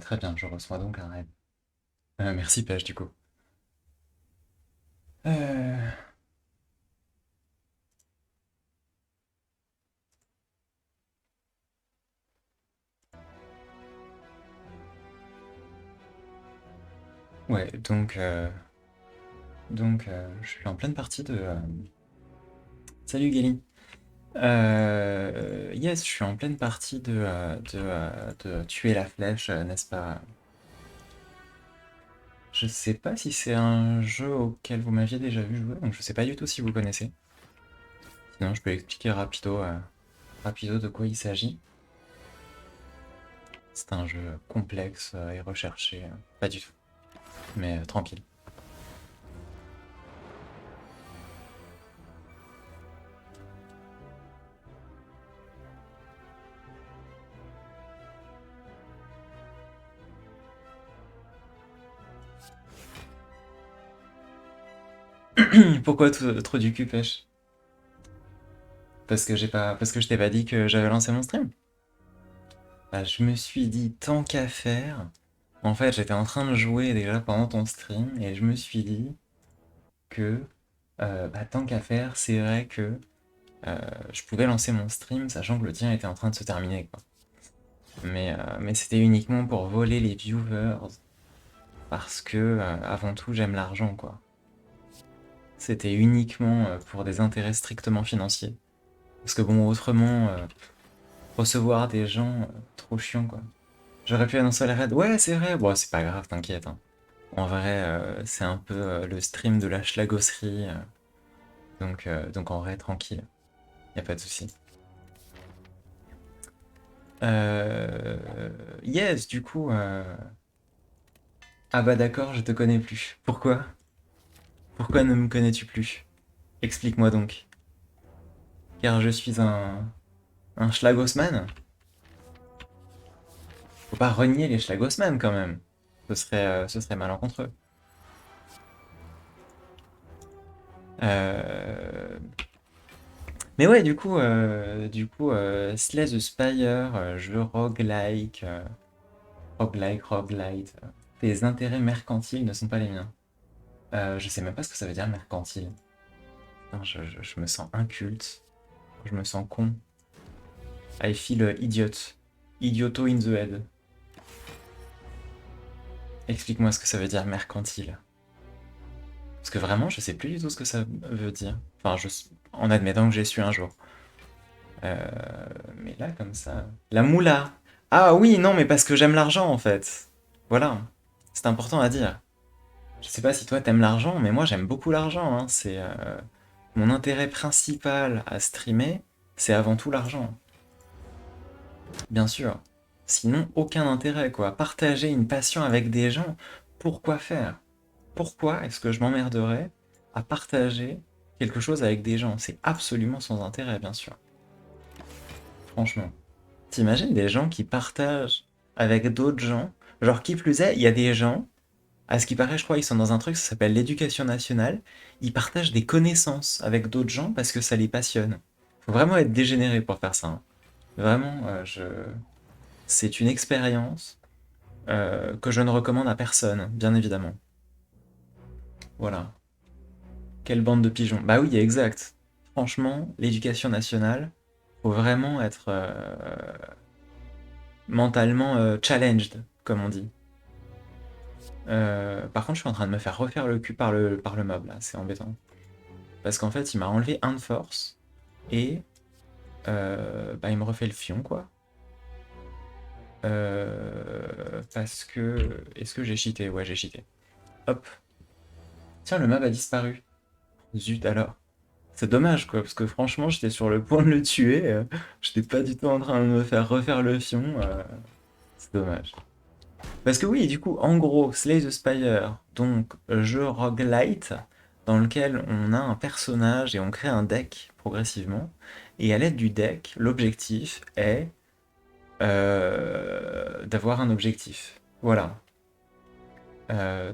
Très bien, je reçois donc un raid. Merci Pêche du coup. Euh, Ouais, je suis en pleine partie de... Salut Gali. Yes, je suis en pleine partie de tuer la flèche, n'est-ce pas? Je sais pas si c'est un jeu auquel vous m'aviez déjà vu jouer, donc je sais pas du tout si vous connaissez. Sinon, je peux expliquer rapido de quoi il s'agit. C'est un jeu complexe et recherché, pas du tout, mais tranquille. Pourquoi trop du cul, Pêche? Parce que je t'ai pas dit que j'avais lancé mon stream. Bah, je me suis dit, tant qu'à faire. En fait, j'étais en train de jouer déjà pendant ton stream et je me suis dit que, bah, tant qu'à faire, c'est vrai que je pouvais lancer mon stream sachant que le tien était en train de se terminer, quoi. Mais c'était uniquement pour voler les viewers parce que, avant tout, j'aime l'argent, quoi. C'était uniquement pour des intérêts strictement financiers. Parce que bon, autrement, recevoir des gens trop chiants, quoi. J'aurais pu annoncer la raid. Ouais, c'est vrai. Bon, c'est pas grave, t'inquiète, hein. En vrai, c'est un peu le stream de la schlagosserie. Donc en vrai, tranquille. Y a pas de souci. Euh, Yes, du coup. Ah bah d'accord, je te connais plus. Pourquoi? Pourquoi ne me connais-tu plus? Explique-moi donc. Car je suis un schlagosman. Faut pas renier les schlagosman quand même. Ce serait malencontreux. Euh, Mais ouais, Slay the Spire, jeu roguelike, roguelite. Tes intérêts mercantiles ne sont pas les miens. Je sais même pas ce que ça veut dire mercantile. Putain, je me sens inculte, je me sens con. I feel idiot. Idioto in the head. Explique-moi ce que ça veut dire mercantile. Parce que vraiment, je sais plus du tout ce que ça veut dire. Enfin, en admettant que j'ai su un jour. Euh, mais là, comme ça. La moula! Ah oui, non, mais parce que j'aime l'argent en fait. Voilà. C'est important à dire. Je sais pas si toi t'aimes l'argent, mais moi j'aime beaucoup l'argent, hein. C'est mon intérêt principal à streamer, c'est avant tout l'argent. Bien sûr. Sinon, aucun intérêt, quoi. Partager une passion avec des gens, pourquoi faire? Pourquoi est-ce que je m'emmerderais à partager quelque chose avec des gens? C'est absolument sans intérêt, bien sûr. Franchement. T'imagines des gens qui partagent avec d'autres gens? Genre, qui plus est, il y a des gens, à ce qui paraît, je crois, ils sont dans un truc, ça s'appelle l'éducation nationale. Ils partagent des connaissances avec d'autres gens parce que ça les passionne. Faut vraiment être dégénéré pour faire ça, hein. Vraiment, c'est une expérience que je ne recommande à personne, bien évidemment. Voilà. Quelle bande de pigeons. Bah oui, exact. Franchement, l'éducation nationale, faut vraiment être mentalement challenged, comme on dit. Par contre, je suis en train de me faire refaire le cul par le mob, là. C'est embêtant. Parce qu'en fait, il m'a enlevé un de force et bah, il me refait le fion, quoi. Parce que... Est-ce que j'ai cheaté? Ouais, j'ai cheaté. Hop. Tiens, le mob a disparu. Zut alors. C'est dommage, quoi, parce que franchement, j'étais sur le point de le tuer. J'étais pas du tout en train de me faire refaire le fion. C'est dommage. Parce que oui, du coup, en gros, Slay the Spire, donc jeu roguelite, dans lequel on a un personnage et on crée un deck progressivement. Et à l'aide du deck, l'objectif est d'avoir un objectif. Voilà.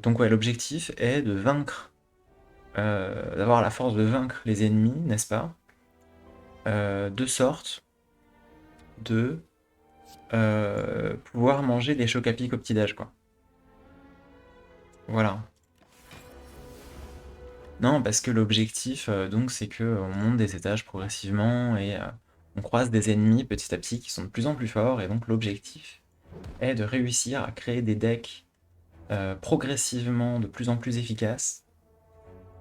Donc ouais, l'objectif est de vaincre, d'avoir la force de vaincre les ennemis, n'est-ce pas? De sorte de pouvoir manger des chocs à pic au petit-déj, quoi. Voilà. Non, parce que l'objectif, donc, c'est que on monte des étages progressivement et on croise des ennemis petit à petit qui sont de plus en plus forts. Et donc, l'objectif est de réussir à créer des decks progressivement de plus en plus efficaces,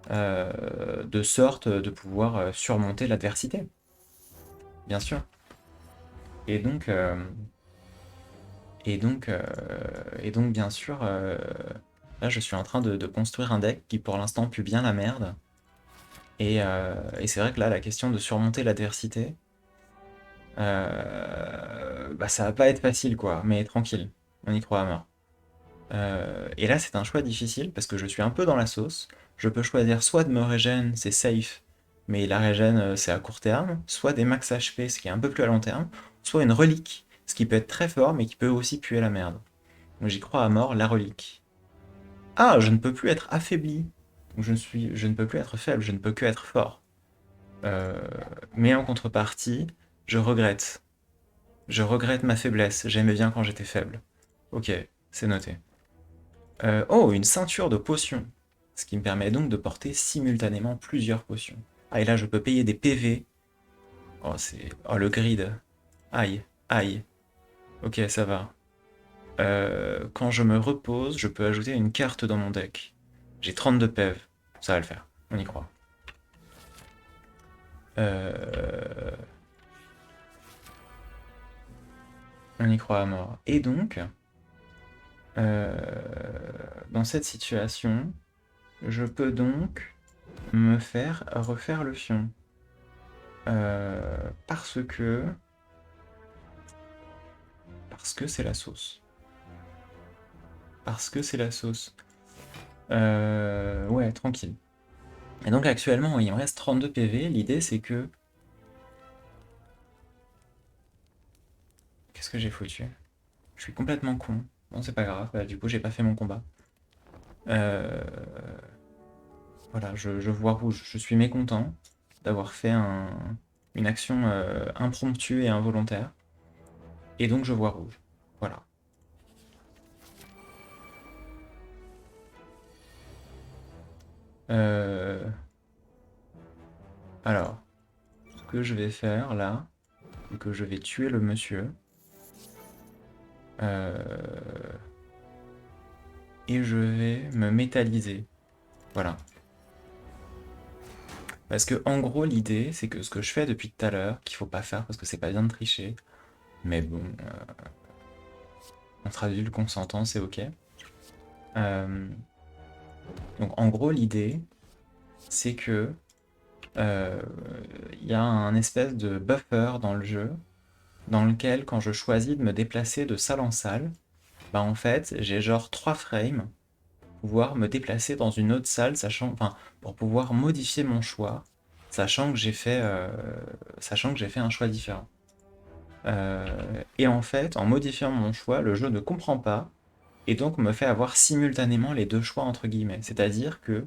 de sorte de pouvoir surmonter l'adversité, bien sûr. Et donc, et donc, euh, et donc bien sûr, là, je suis en train de construire un deck qui, pour l'instant, pue bien la merde. Et c'est vrai que là, la question de surmonter l'adversité, bah, ça va pas être facile, quoi. Mais tranquille, on y croit à mort. Et là, c'est un choix difficile parce que je suis un peu dans la sauce. Je peux choisir soit de me régène, c'est safe, mais la régène, c'est à court terme, soit des max HP, ce qui est un peu plus à long terme, soit une relique, ce qui peut être très fort, mais qui peut aussi puer la merde. Donc j'y crois à mort, la relique. Ah, je ne peux plus être affaibli. Donc je ne peux plus être faible, je ne peux que être fort. Euh, mais en contrepartie, je regrette. Je regrette ma faiblesse. J'aimais bien quand j'étais faible. Ok, c'est noté. Oh, une ceinture de potions. Ce qui me permet donc de porter simultanément plusieurs potions. Ah, et là, je peux payer des PV. Oh, c'est... Oh, le grid. Aïe, aïe. Ok, ça va. Quand je me repose, je peux ajouter une carte dans mon deck. J'ai 32 PV. Ça va le faire. On y croit. Euh, On y croit à mort. Et donc, dans cette situation, je peux donc me faire refaire le fion. Parce que... Parce que c'est la sauce. Parce que c'est la sauce. Ouais, tranquille. Et donc actuellement, oui, il me reste 32 PV. L'idée, c'est que... Qu'est-ce que j'ai foutu? Je suis complètement con. Bon, c'est pas grave. Bah, du coup, j'ai pas fait mon combat. Euh, Voilà, je vois rouge. Je suis mécontent d'avoir fait une action impromptue et involontaire. Et donc, je vois rouge. Voilà. Euh, Alors, ce que je vais faire là, c'est que je vais tuer le monsieur. euh, et je vais me métalliser. Voilà. Parce que en gros, l'idée, c'est que ce que je fais depuis tout à l'heure, qu'il faut pas faire parce que c'est pas bien de tricher, mais bon, entre adultes consentants, c'est ok. Euh, donc en gros, l'idée, c'est que il y a un espèce de buffer dans le jeu, dans lequel quand je choisis de me déplacer de salle en salle, bah en fait, j'ai genre 3 frames pouvoir me déplacer dans une autre salle, sachant, enfin, pour pouvoir modifier mon choix, sachant que j'ai fait un choix différent. Et en fait, en modifiant mon choix, le jeu ne comprend pas et donc me fait avoir simultanément les deux choix entre guillemets. C'est-à-dire que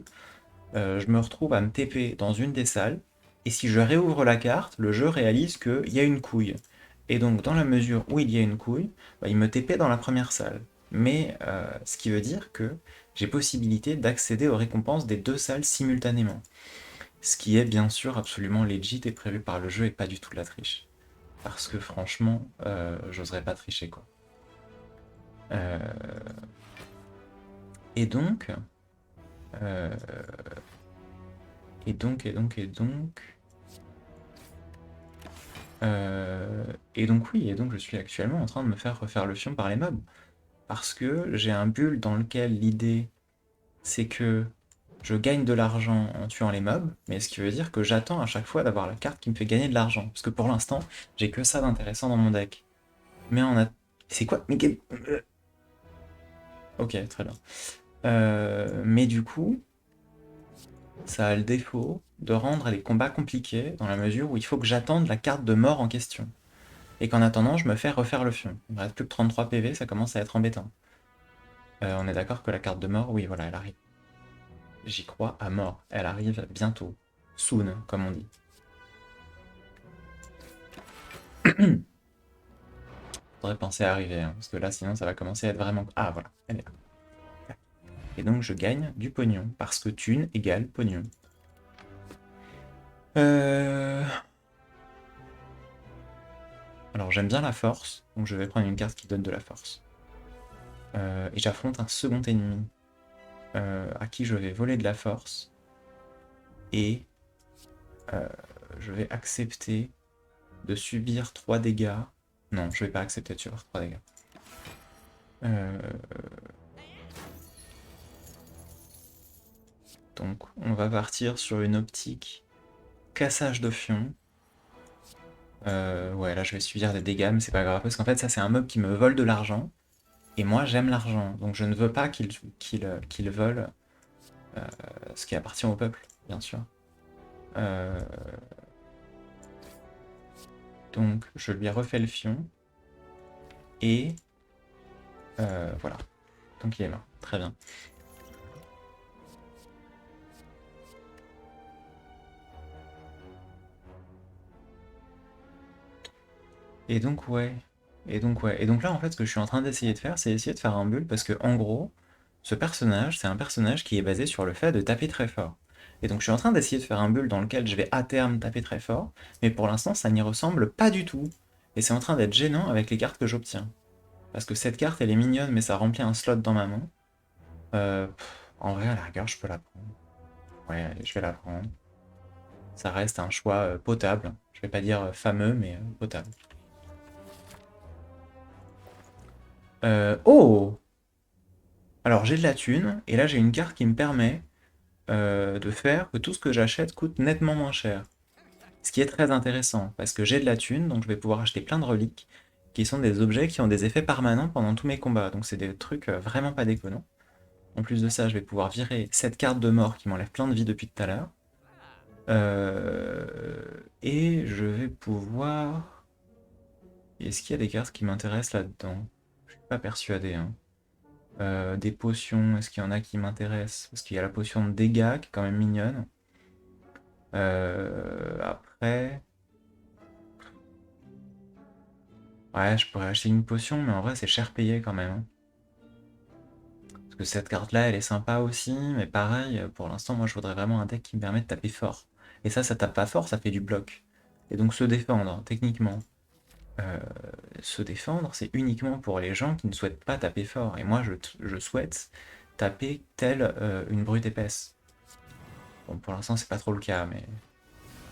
je me retrouve à me TP dans une des salles et si je réouvre la carte, le jeu réalise qu'il y a une couille. Et donc, dans la mesure où il y a une couille, bah, il me TP dans la première salle. Mais ce qui veut dire que j'ai possibilité d'accéder aux récompenses des deux salles simultanément. Ce qui est bien sûr absolument legit et prévu par le jeu et pas du tout de la triche. Parce que franchement, j'oserais pas tricher quoi. Euh, et donc, euh, et donc oui, et donc je suis actuellement en train de me faire refaire le fion par les mobs. Parce que j'ai un build dans lequel l'idée c'est que je gagne de l'argent en tuant les mobs, mais ce qui veut dire que j'attends à chaque fois d'avoir la carte qui me fait gagner de l'argent. Parce que pour l'instant, j'ai que ça d'intéressant dans mon deck. Mais on a... C'est quoi? Ok, très bien. Mais du coup, ça a le défaut de rendre les combats compliqués dans la mesure où il faut que j'attende la carte de mort en question. Et qu'en attendant, je me fais refaire le fion. Il me reste plus que 33 PV, ça commence à être embêtant. On est d'accord que la carte de mort, oui, voilà, elle arrive. J'y crois à mort. Elle arrive bientôt. Soon, comme on dit. Faudrait penser à arriver, hein, parce que là, sinon, ça va commencer à être vraiment... Ah, voilà, elle est là. Et donc, je gagne du pognon, parce que thune égale pognon. Alors, j'aime bien la force, donc je vais prendre une carte qui donne de la force. Et j'affronte un second ennemi, à qui je vais voler de la force. Et je vais accepter de subir 3 dégâts. Non, je vais pas accepter de subir 3 dégâts. Donc on va partir sur une optique cassage de fion. Ouais, là je vais subir des dégâts, mais c'est pas grave, parce qu'en fait ça c'est un mob qui me vole de l'argent, et moi j'aime l'argent, donc je ne veux pas qu'il vole ce qui appartient au peuple, bien sûr. Donc je lui refais le fion, et voilà. Donc il est mort, très bien. Et donc ouais. Et donc ouais. Et donc là en fait ce que je suis en train d'essayer de faire, c'est essayer de faire un build parce que en gros, ce personnage, c'est un personnage qui est basé sur le fait de taper très fort. Et donc je suis en train d'essayer de faire un build dans lequel je vais à terme taper très fort, mais pour l'instant ça n'y ressemble pas du tout. Et c'est en train d'être gênant avec les cartes que j'obtiens. Parce que cette carte elle est mignonne mais ça remplit un slot dans ma main. En vrai à la rigueur je peux la prendre. Ouais, allez, je vais la prendre. Ça reste un choix potable. Je vais pas dire fameux mais potable. Oh! Alors j'ai de la thune, et là j'ai une carte qui me permet de faire que tout ce que j'achète coûte nettement moins cher. Ce qui est très intéressant, parce que j'ai de la thune, donc je vais pouvoir acheter plein de reliques, qui sont des objets qui ont des effets permanents pendant tous mes combats. Donc c'est des trucs vraiment pas déconnants. En plus de ça, je vais pouvoir virer cette carte de mort qui m'enlève plein de vie depuis tout à l'heure. Et je vais pouvoir... Est-ce qu'il y a des cartes qui m'intéressent là-dedans? Je suis pas persuadé, hein. Des potions, est-ce qu'il y en a qui m'intéressent? Parce qu'il y a la potion de dégâts qui est quand même mignonne. Après... Ouais, je pourrais acheter une potion, mais en vrai c'est cher payé quand même, hein. Parce que cette carte-là, elle est sympa aussi, mais pareil, pour l'instant, moi je voudrais vraiment un deck qui me permet de taper fort. Et ça tape pas fort, ça fait du bloc. Et donc se défendre, techniquement. euh, Se défendre, c'est uniquement pour les gens qui ne souhaitent pas taper fort. Et moi, je souhaite taper telle une brute épaisse. Bon, pour l'instant, c'est pas trop le cas, mais...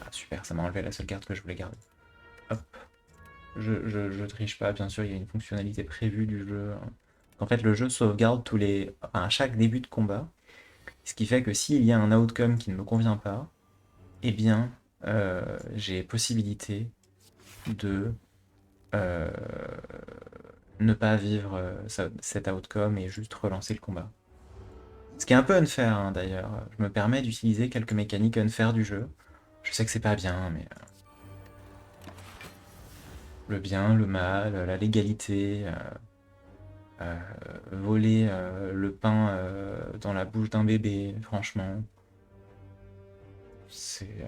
Ah, super, ça m'a enlevé la seule carte que je voulais garder. Hop. Je triche pas, bien sûr, il y a une fonctionnalité prévue du jeu. En fait, le jeu sauvegarde à chaque début de combat, ce qui fait que s'il y a un outcome qui ne me convient pas, eh bien, j'ai possibilité de euh, ne pas vivre cet outcome et juste relancer le combat. Ce qui est un peu unfair, hein, d'ailleurs. Je me permets d'utiliser quelques mécaniques unfair du jeu. Je sais que c'est pas bien, mais le bien, le mal, la légalité, voler le pain dans la bouche d'un bébé, franchement, c'est...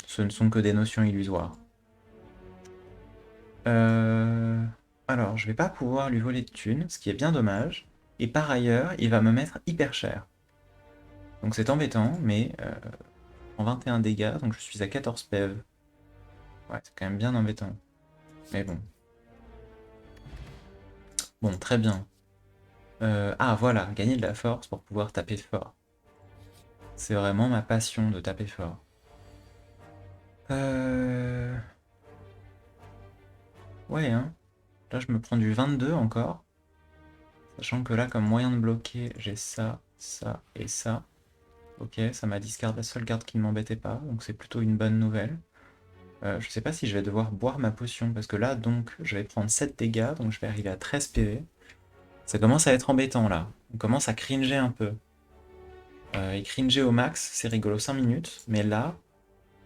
Ce ne sont que des notions illusoires. Alors, je vais pas pouvoir lui voler de thunes, ce qui est bien dommage. Et par ailleurs, il va me mettre hyper cher. Donc c'est embêtant, mais en 21 dégâts, donc je suis à 14 PV. Ouais, c'est quand même bien embêtant. Mais bon. Bon, très bien. Ah voilà, gagner de la force pour pouvoir taper fort. C'est vraiment ma passion de taper fort. Ouais, hein. Là, je me prends du 22 encore. Sachant que là, comme moyen de bloquer, j'ai ça, ça et ça. Ok, ça m'a discard la seule carte qui ne m'embêtait pas, donc c'est plutôt une bonne nouvelle. Je sais pas si je vais devoir boire ma potion, parce que là, donc, je vais prendre 7 dégâts, donc je vais arriver à 13 PV. Ça commence à être embêtant, là. On commence à cringer un peu. Et cringer au max, c'est rigolo 5 minutes, mais là,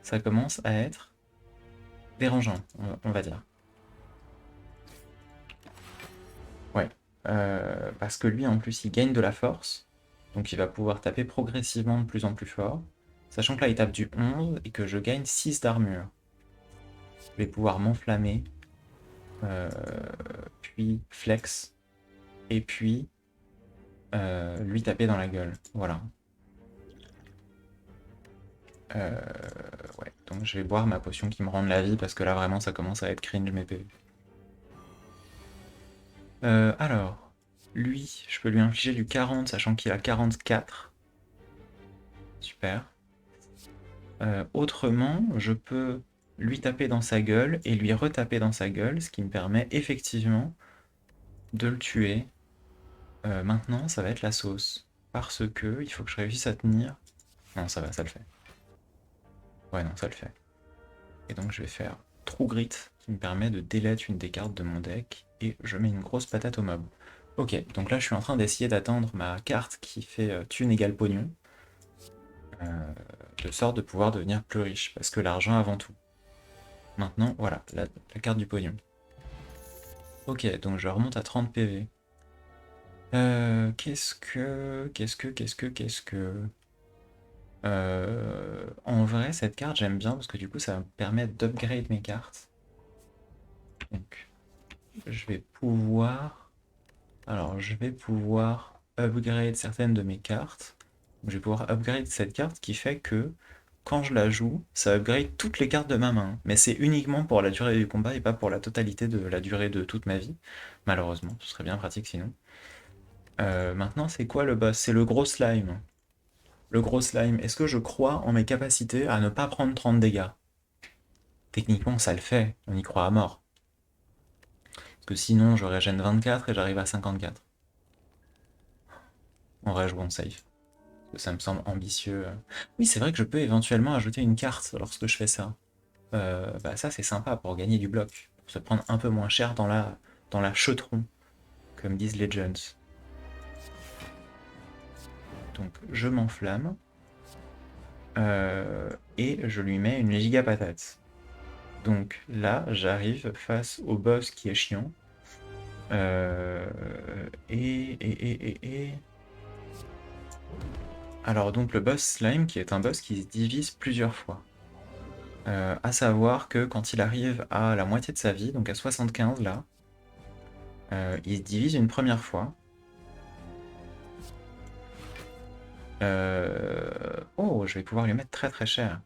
ça commence à être dérangeant, on va dire. Ouais. Parce que lui, en plus, il gagne de la force, donc il va pouvoir taper progressivement de plus en plus fort. Sachant que là, il tape du 11 et que je gagne 6 d'armure. Je vais pouvoir m'enflammer, puis flex, et puis lui taper dans la gueule. Voilà. Ouais, donc je vais boire ma potion qui me rend de la vie, parce que là vraiment ça commence à être cringe mes PV. Alors, lui, je peux lui infliger du 40, sachant qu'il a 44. Super. Autrement, je peux lui taper dans sa gueule et lui retaper dans sa gueule, ce qui me permet effectivement de le tuer. Maintenant, ça va être la sauce. Parce que il faut que je réussisse à tenir. Non, ça va, ça le fait. Ouais, non, ça le fait. Et donc je vais faire True Grit, qui me permet de delete une des cartes de mon deck, et je mets une grosse patate au mob. Ok, donc là je suis en train d'essayer d'attendre ma carte qui fait thune égale pognon, de sorte de pouvoir devenir plus riche, parce que l'argent avant tout. Maintenant, voilà, la carte du pognon. Ok, donc je remonte à 30 PV. En vrai, cette carte, j'aime bien, parce que du coup, ça va me permettre d'upgrade mes cartes. Donc, je vais pouvoir... Alors, je vais pouvoir upgrade certaines de mes cartes. Donc, je vais pouvoir upgrade cette carte qui fait que, quand je la joue, ça upgrade toutes les cartes de ma main. Mais c'est uniquement pour la durée du combat et pas pour la totalité de la durée de toute ma vie. Malheureusement, ce serait bien pratique sinon. Maintenant, c'est quoi le boss? C'est le gros slime. Le gros slime, est-ce que je crois en mes capacités à ne pas prendre 30 dégâts? Techniquement, ça le fait, on y croit à mort. Parce que sinon, je régène 24 et j'arrive à 54. En vrai, jouons safe. Parce que ça me semble ambitieux. Oui, c'est vrai que je peux éventuellement ajouter une carte lorsque je fais ça. Bah ça, c'est sympa pour gagner du bloc. Pour se prendre un peu moins cher dans la chetron, comme disent Legends. Donc, je m'enflamme. Et je lui mets une giga patate. Donc là, j'arrive face au boss qui est chiant. Euh, et... Alors donc le boss slime qui est un boss qui se divise plusieurs fois. À savoir que quand il arrive à la moitié de sa vie, donc à 75 là, il se divise une première fois. Oh, je vais pouvoir lui mettre très très cher.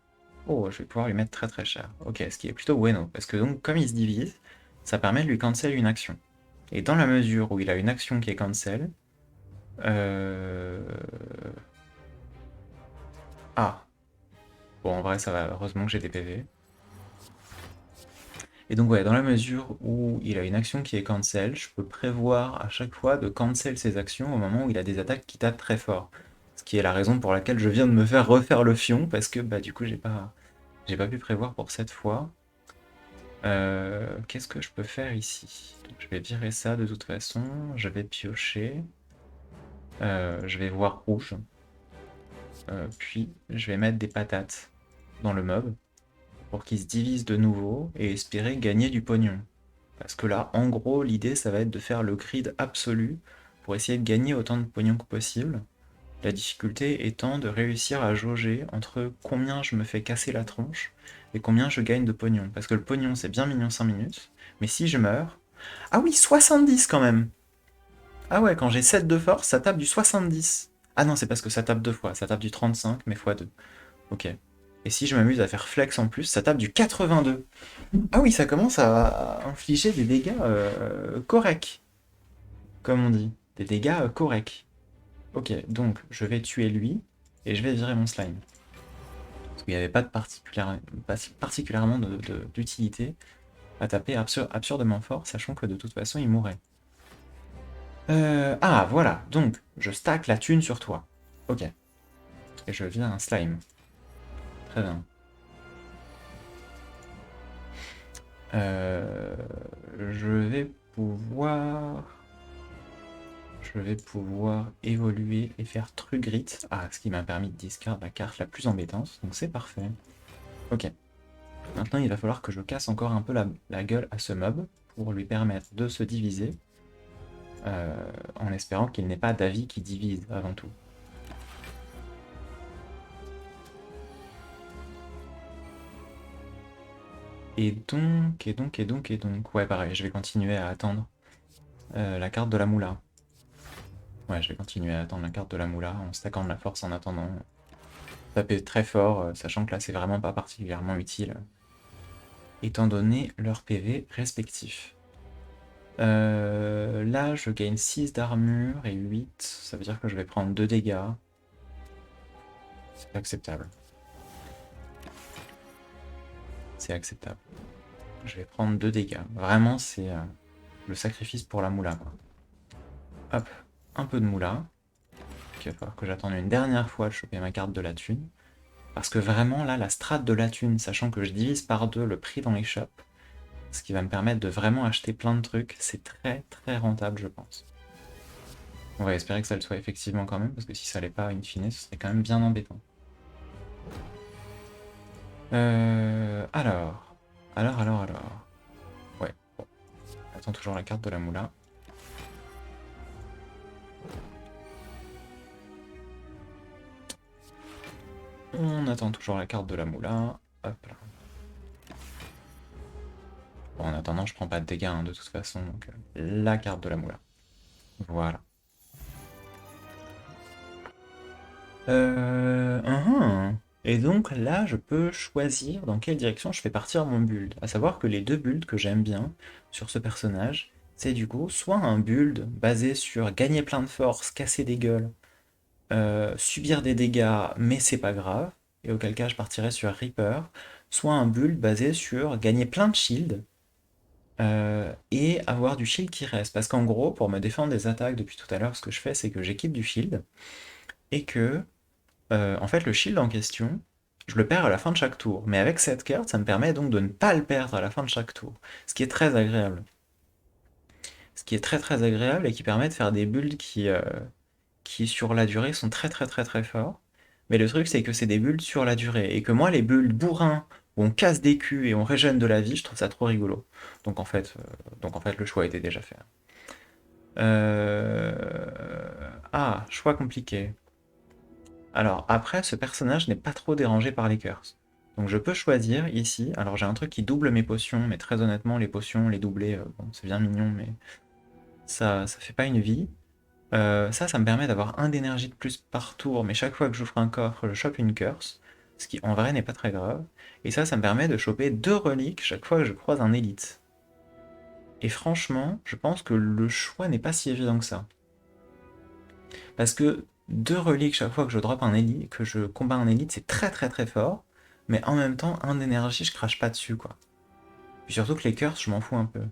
Oh, je vais pouvoir lui mettre très très cher. Ok, ce qui est plutôt bueno, parce que donc comme il se divise, ça permet de lui cancel une action. Et dans la mesure où il a une action qui est cancel... Ah. Bon, en vrai, ça va. Heureusement que j'ai des PV. Et donc, ouais, dans la mesure où il a une action qui est cancel, je peux prévoir à chaque fois de cancel ses actions au moment où il a des attaques qui tapent très fort. Ce qui est la raison pour laquelle je viens de me faire refaire le fion, parce que bah du coup, j'ai pas pu prévoir pour cette fois. Qu'est-ce que je peux faire ici? Donc, je vais virer ça de toute façon. Je vais piocher. Je vais voir rouge. Puis je vais mettre des patates dans le mob pour qu'il se divise de nouveau et espérer gagner du pognon. Parce que là, en gros, l'idée, ça va être de faire le grid absolu pour essayer de gagner autant de pognon que possible. La difficulté étant de réussir à jauger entre combien je me fais casser la tronche et combien je gagne de pognon. Parce que le pognon, c'est bien mignon 5 minutes, mais si je meurs... Ah oui, 70 quand même! Ah ouais, quand j'ai 7 de force, ça tape du 70. Ah non, c'est parce que ça tape deux fois, ça tape du 35, mais x2. Ok. Et si je m'amuse à faire flex en plus, ça tape du 82. Ah oui, ça commence à infliger des dégâts corrects, comme on dit. Des dégâts corrects. Ok, donc je vais tuer lui, et je vais virer mon slime. Parce qu'il n'y avait pas de particulièrement d'utilité à taper absurdement fort, sachant que de toute façon il mourrait. Ah, voilà, donc je stack la thune sur toi. Ok. Et je vire un slime. Très bien. Euh, je vais pouvoir... Je vais pouvoir évoluer et faire True Grit. Ah, ce qui m'a permis de discard la carte la plus embêtante, donc c'est parfait. Ok. Maintenant, il va falloir que je casse encore un peu la gueule à ce mob pour lui permettre de se diviser, en espérant qu'il n'ait pas d'avis qui divise avant tout. Ouais, pareil, je vais continuer à attendre la carte de la moula. Ouais, je vais continuer à attendre la carte de la moula en stackant de la force en attendant. Taper très fort, sachant que là c'est vraiment pas particulièrement utile, étant donné leur PV respectif. Là je gagne 6 d'armure et 8, ça veut dire que je vais prendre 2 dégâts. C'est acceptable. C'est acceptable. Je vais prendre 2 dégâts. Vraiment c'est le sacrifice pour la moula, quoi. Hop, un peu de moula. Il va falloir que j'attende une dernière fois de choper ma carte de la thune. Parce que vraiment là, la strat de la thune, sachant que je divise par 2 le prix dans les shops, ce qui va me permettre de vraiment acheter plein de trucs, c'est très très rentable je pense. On va espérer que ça le soit effectivement quand même, parce que si ça l'est pas in fine, ce serait quand même bien embêtant. Alors. Ouais, bon. Attends toujours la carte de la moula. On attend toujours la carte de la moula. Hop là. Bon, en attendant, je prends pas de dégâts hein, de toute façon, donc la carte de la moula. Voilà. Et donc là, je peux choisir dans quelle direction je fais partir mon build. À savoir que les deux builds que j'aime bien sur ce personnage, c'est du coup soit un build basé sur gagner plein de force, casser des gueules, subir des dégâts, mais c'est pas grave, et auquel cas je partirais sur Reaper, soit un build basé sur gagner plein de shield, et avoir du shield qui reste. Parce qu'en gros, pour me défendre des attaques depuis tout à l'heure, ce que je fais, c'est que j'équipe du shield, et que en fait, le shield en question, je le perds à la fin de chaque tour. Mais avec cette carte, ça me permet donc de ne pas le perdre à la fin de chaque tour. Ce qui est très agréable. Ce qui est très très agréable et qui permet de faire des builds qui sur la durée sont très très très très forts. Mais le truc, c'est que c'est des builds sur la durée. Et que moi, les builds bourrins, où on casse des culs et on régène de la vie, je trouve ça trop rigolo. Donc en fait le choix était déjà fait. Choix compliqué. Alors après, ce personnage n'est pas trop dérangé par les curses. Donc je peux choisir ici, alors j'ai un truc qui double mes potions, mais très honnêtement, les potions, les doubler, bon, c'est bien mignon, mais ça fait pas une vie. Ça me permet d'avoir un d'énergie de plus par tour, mais chaque fois que j'ouvre un coffre, je chope une curse, ce qui en vrai n'est pas très grave. Et ça me permet de choper 2 reliques chaque fois que je croise un élite. Et franchement, je pense que le choix n'est pas si évident que ça. Parce que 2 reliques chaque fois que je drop un élite, que je combats un élite, c'est très très très fort. Mais en même temps, un d'énergie, je crache pas dessus, quoi. Puis surtout que les curses, je m'en fous un peu.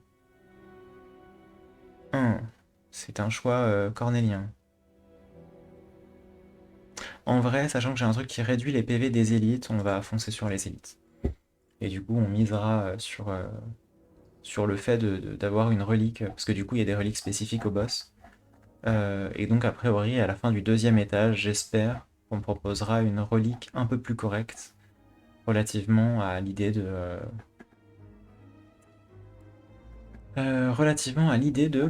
C'est un choix cornélien. En vrai, sachant que j'ai un truc qui réduit les PV des élites, on va foncer sur les élites. Et du coup, on misera sur le fait d'avoir une relique, parce que du coup, il y a des reliques spécifiques au boss. Et donc, a priori, à la fin du 2e étage, j'espère qu'on me proposera une relique un peu plus correcte relativement à l'idée de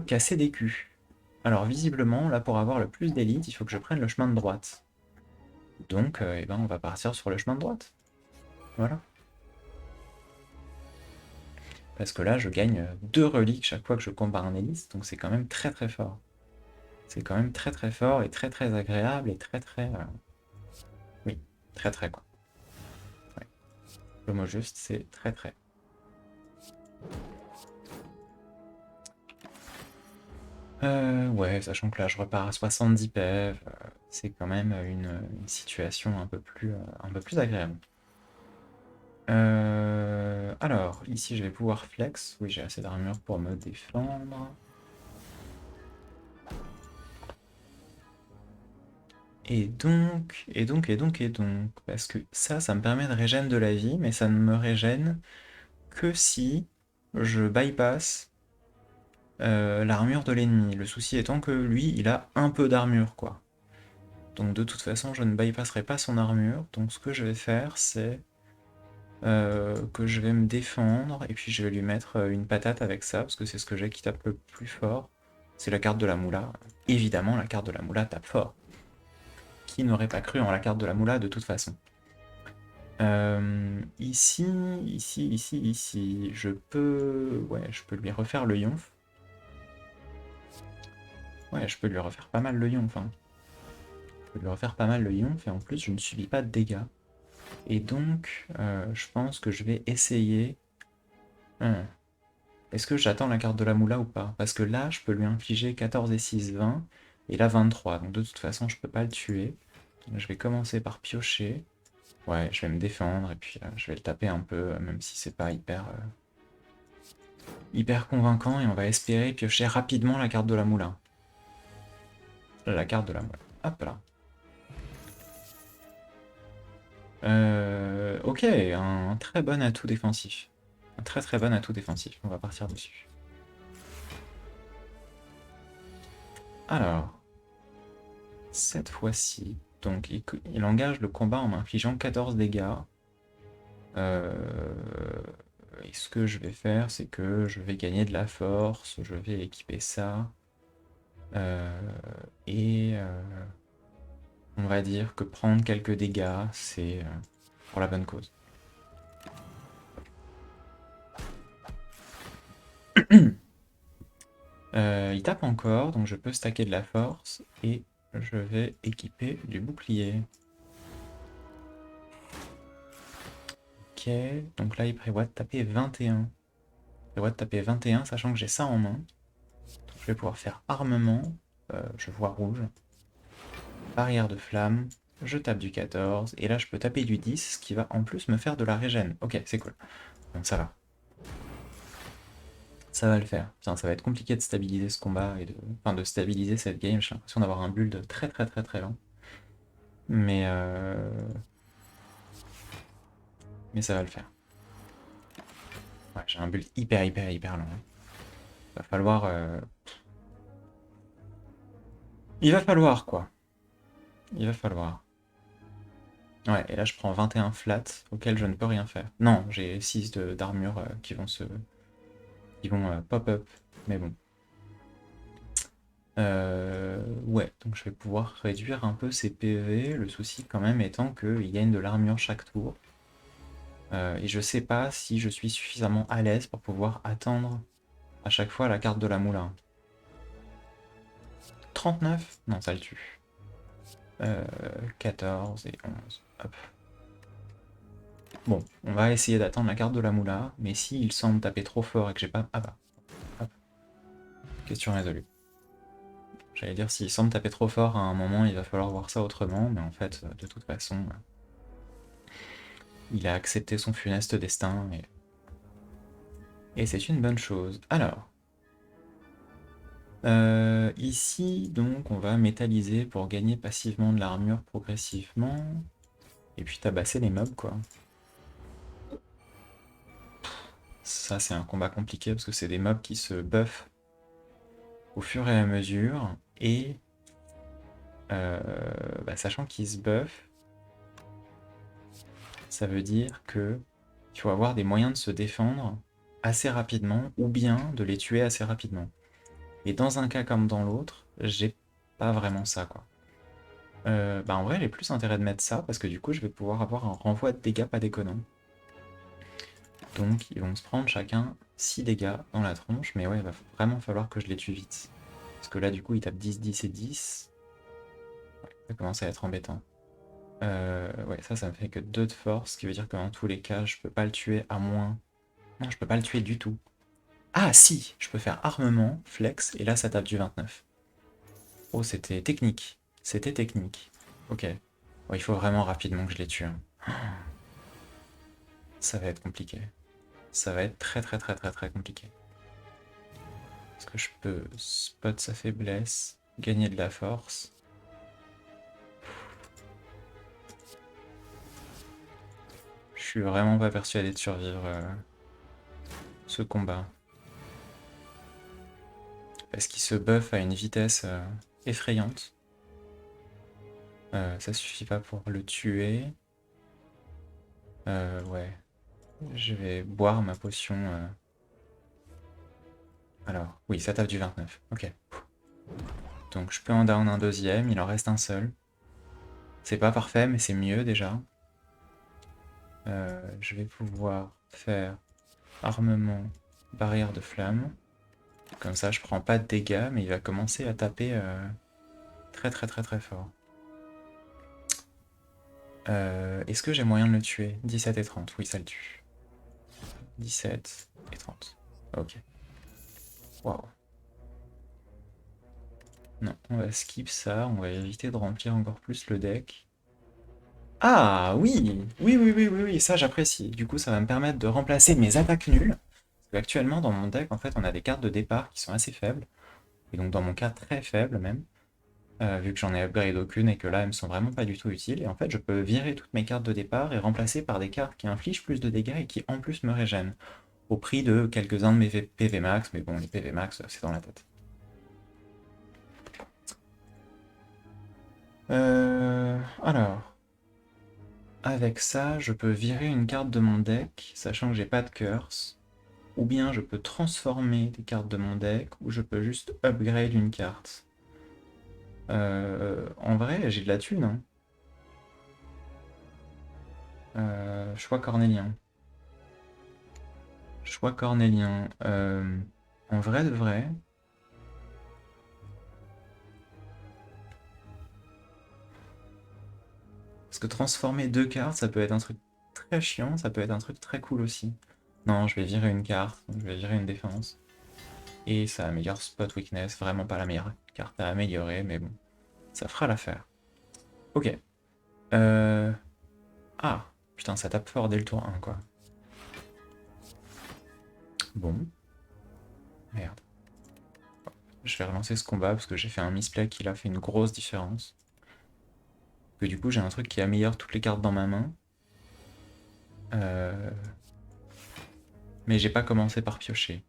casser des culs. Alors visiblement, là pour avoir le plus d'élite, il faut que je prenne le chemin de droite. Donc eh ben, on va partir sur le chemin de droite. Voilà. Parce que là je gagne 2 reliques chaque fois que je combats un élite, donc c'est quand même très très fort. C'est quand même très très fort et très très agréable et très très... Oui, très très quoi. Ouais. Le mot juste c'est très très. Ouais, sachant que là je repars à 70 PF, c'est quand même une situation un peu plus agréable. Alors, ici je vais pouvoir flex. Oui, j'ai assez d'armure pour me défendre. Et donc, parce que ça me permet de régène de la vie, mais ça ne me régène que si je bypass l'armure de l'ennemi. Le souci étant que lui, il a un peu d'armure, quoi. Donc de toute façon, je ne bypasserai pas son armure. Donc ce que je vais faire, c'est que je vais me défendre, et puis je vais lui mettre une patate avec ça, parce que c'est ce que j'ai qui tape le plus fort. C'est la carte de la moula. Évidemment, la carte de la moula tape fort. Qui n'aurait pas cru en la carte de la moula de toute façon? Ici, ici, je peux... Ouais, je peux lui refaire le yonf. Ouais, je peux lui refaire pas mal le yonf, hein. Je peux lui refaire pas mal le yonf, et en plus, je ne subis pas de dégâts. Et donc, je pense que je vais essayer... Hmm. Est-ce que j'attends la carte de la moula ou pas? Parce que là, je peux lui infliger 14 et 6, 20, et là 23. Donc de toute façon, je peux pas le tuer. Je vais commencer par piocher. Ouais, je vais me défendre, et puis je vais le taper un peu, même si c'est pas hyper convaincant, et on va espérer piocher rapidement la carte de la moula. La carte de la moula. Hop là. Ok, un très bon atout défensif. Un très très bon atout défensif. On va partir dessus. Alors, cette fois-ci, donc il engage le combat en m'infligeant 14 dégâts. Et ce que je vais faire, c'est que je vais gagner de la force, je vais équiper ça. Et on va dire que prendre quelques dégâts, c'est pour la bonne cause. Il tape encore, donc je peux stacker de la force, et je vais équiper du bouclier. Ok, donc là il prévoit de taper 21. Il prévoit de taper 21, sachant que j'ai ça en main. Donc je vais pouvoir faire armement, je vois rouge, barrière de flamme, je tape du 14, et là je peux taper du 10, ce qui va en plus me faire de la régène. Ok, c'est cool. Donc ça va. Ça va le faire. Putain, ça va être compliqué de stabiliser ce combat et de stabiliser cette game. J'ai l'impression d'avoir un build très très très très lent. Mais, mais ça va le faire. Ouais, j'ai un build hyper hyper hyper lent. Va falloir... Il va falloir quoi. Il va falloir. Ouais, et là je prends 21 flat auquel je ne peux rien faire. Non, j'ai 6 d'armure qui vont pop-up. Mais bon. Ouais, donc je vais pouvoir réduire un peu ses PV. Le souci quand même étant qu'il gagne de l'armure chaque tour. Et je sais pas si je suis suffisamment à l'aise pour pouvoir attendre à chaque fois la carte de la moula. 39? Non, ça le tue. 14 et 11. Hop. Bon, on va essayer d'attendre la carte de la moula, mais s'il semble taper trop fort et que j'ai pas... Ah bah, hop. Question résolue. J'allais dire, s'il semble taper trop fort à un moment, il va falloir voir ça autrement, mais en fait, de toute façon, il a accepté son funeste destin, et c'est une bonne chose. Alors, ici, donc, on va métalliser pour gagner passivement de l'armure progressivement. Et puis tabasser les mobs, quoi. Ça, c'est un combat compliqué parce que c'est des mobs qui se buffent au fur et à mesure. Et sachant qu'ils se buffent, ça veut dire que il faut avoir des moyens de se défendre assez rapidement ou bien de les tuer assez rapidement. Et dans un cas comme dans l'autre, j'ai pas vraiment ça, quoi. En vrai, j'ai plus intérêt de mettre ça, parce que du coup, je vais pouvoir avoir un renvoi de dégâts pas déconnant. Donc, ils vont se prendre chacun 6 dégâts dans la tronche, mais ouais, il va vraiment falloir que je les tue vite. Parce que là, du coup, ils tapent 10, 10 et 10. Ouais, ça commence à être embêtant. Ouais, ça me fait que 2 de force, ce qui veut dire que dans tous les cas, je peux pas le tuer à moins... Non, je peux pas le tuer du tout. Ah, si! Je peux faire armement, flex, et là, ça tape du 29. Oh, c'était technique. C'était technique. Ok. Bon, il faut vraiment rapidement que je les tue, hein. Ça va être compliqué. Ça va être très très très très très compliqué. Parce que je peux spot sa faiblesse, gagner de la force. Je suis vraiment pas persuadé de survivre ce combat. Parce qu'il se buff à une vitesse effrayante. Ça suffit pas pour le tuer. Ouais. Je vais boire ma potion. Alors, oui, ça tape du 29. Ok. Donc je peux en down un deuxième, il en reste un seul. C'est pas parfait, mais c'est mieux déjà. Je vais pouvoir faire armement, barrière de flamme. Comme ça, je prends pas de dégâts, mais il va commencer à taper très très très très fort. Est-ce que j'ai moyen de le tuer? 17 et 30, oui, ça le tue. 17 et 30. Ok. Waouh. Non, on va skip ça, on va éviter de remplir encore plus le deck. Ah oui! Oui, oui, oui, oui, oui, ça j'apprécie. Du coup, ça va me permettre de remplacer mes attaques nulles. Parce qu'actuellement, dans mon deck, en fait, on a des cartes de départ qui sont assez faibles. Et donc, dans mon cas, très faibles même. Vu que j'en ai upgrade aucune et que là, elles me sont vraiment pas du tout utiles. Et en fait, je peux virer toutes mes cartes de départ et remplacer par des cartes qui infligent plus de dégâts et qui en plus me régènent. Au prix de quelques-uns de mes PV max, mais bon, les PV max, c'est dans la tête. Alors, avec ça, je peux virer une carte de mon deck, sachant que j'ai pas de curse. Ou bien je peux transformer des cartes de mon deck, ou je peux juste upgrade une carte. En vrai, j'ai de la thune, hein. Choix cornélien. Choix cornélien. En vrai de vrai. Parce que transformer deux cartes, ça peut être un truc très chiant, ça peut être un truc très cool aussi. Non, je vais virer une carte, je vais virer une défense. Et ça améliore Spot Weakness, vraiment pas la meilleure carte à améliorer, mais bon, ça fera l'affaire. Ok. Ah, putain, ça tape fort dès le tour 1, quoi. Bon. Merde. Je vais relancer ce combat parce que j'ai fait un misplay qui a fait une grosse différence. Que du coup, j'ai un truc qui améliore toutes les cartes dans ma main. Mais j'ai pas commencé par piocher.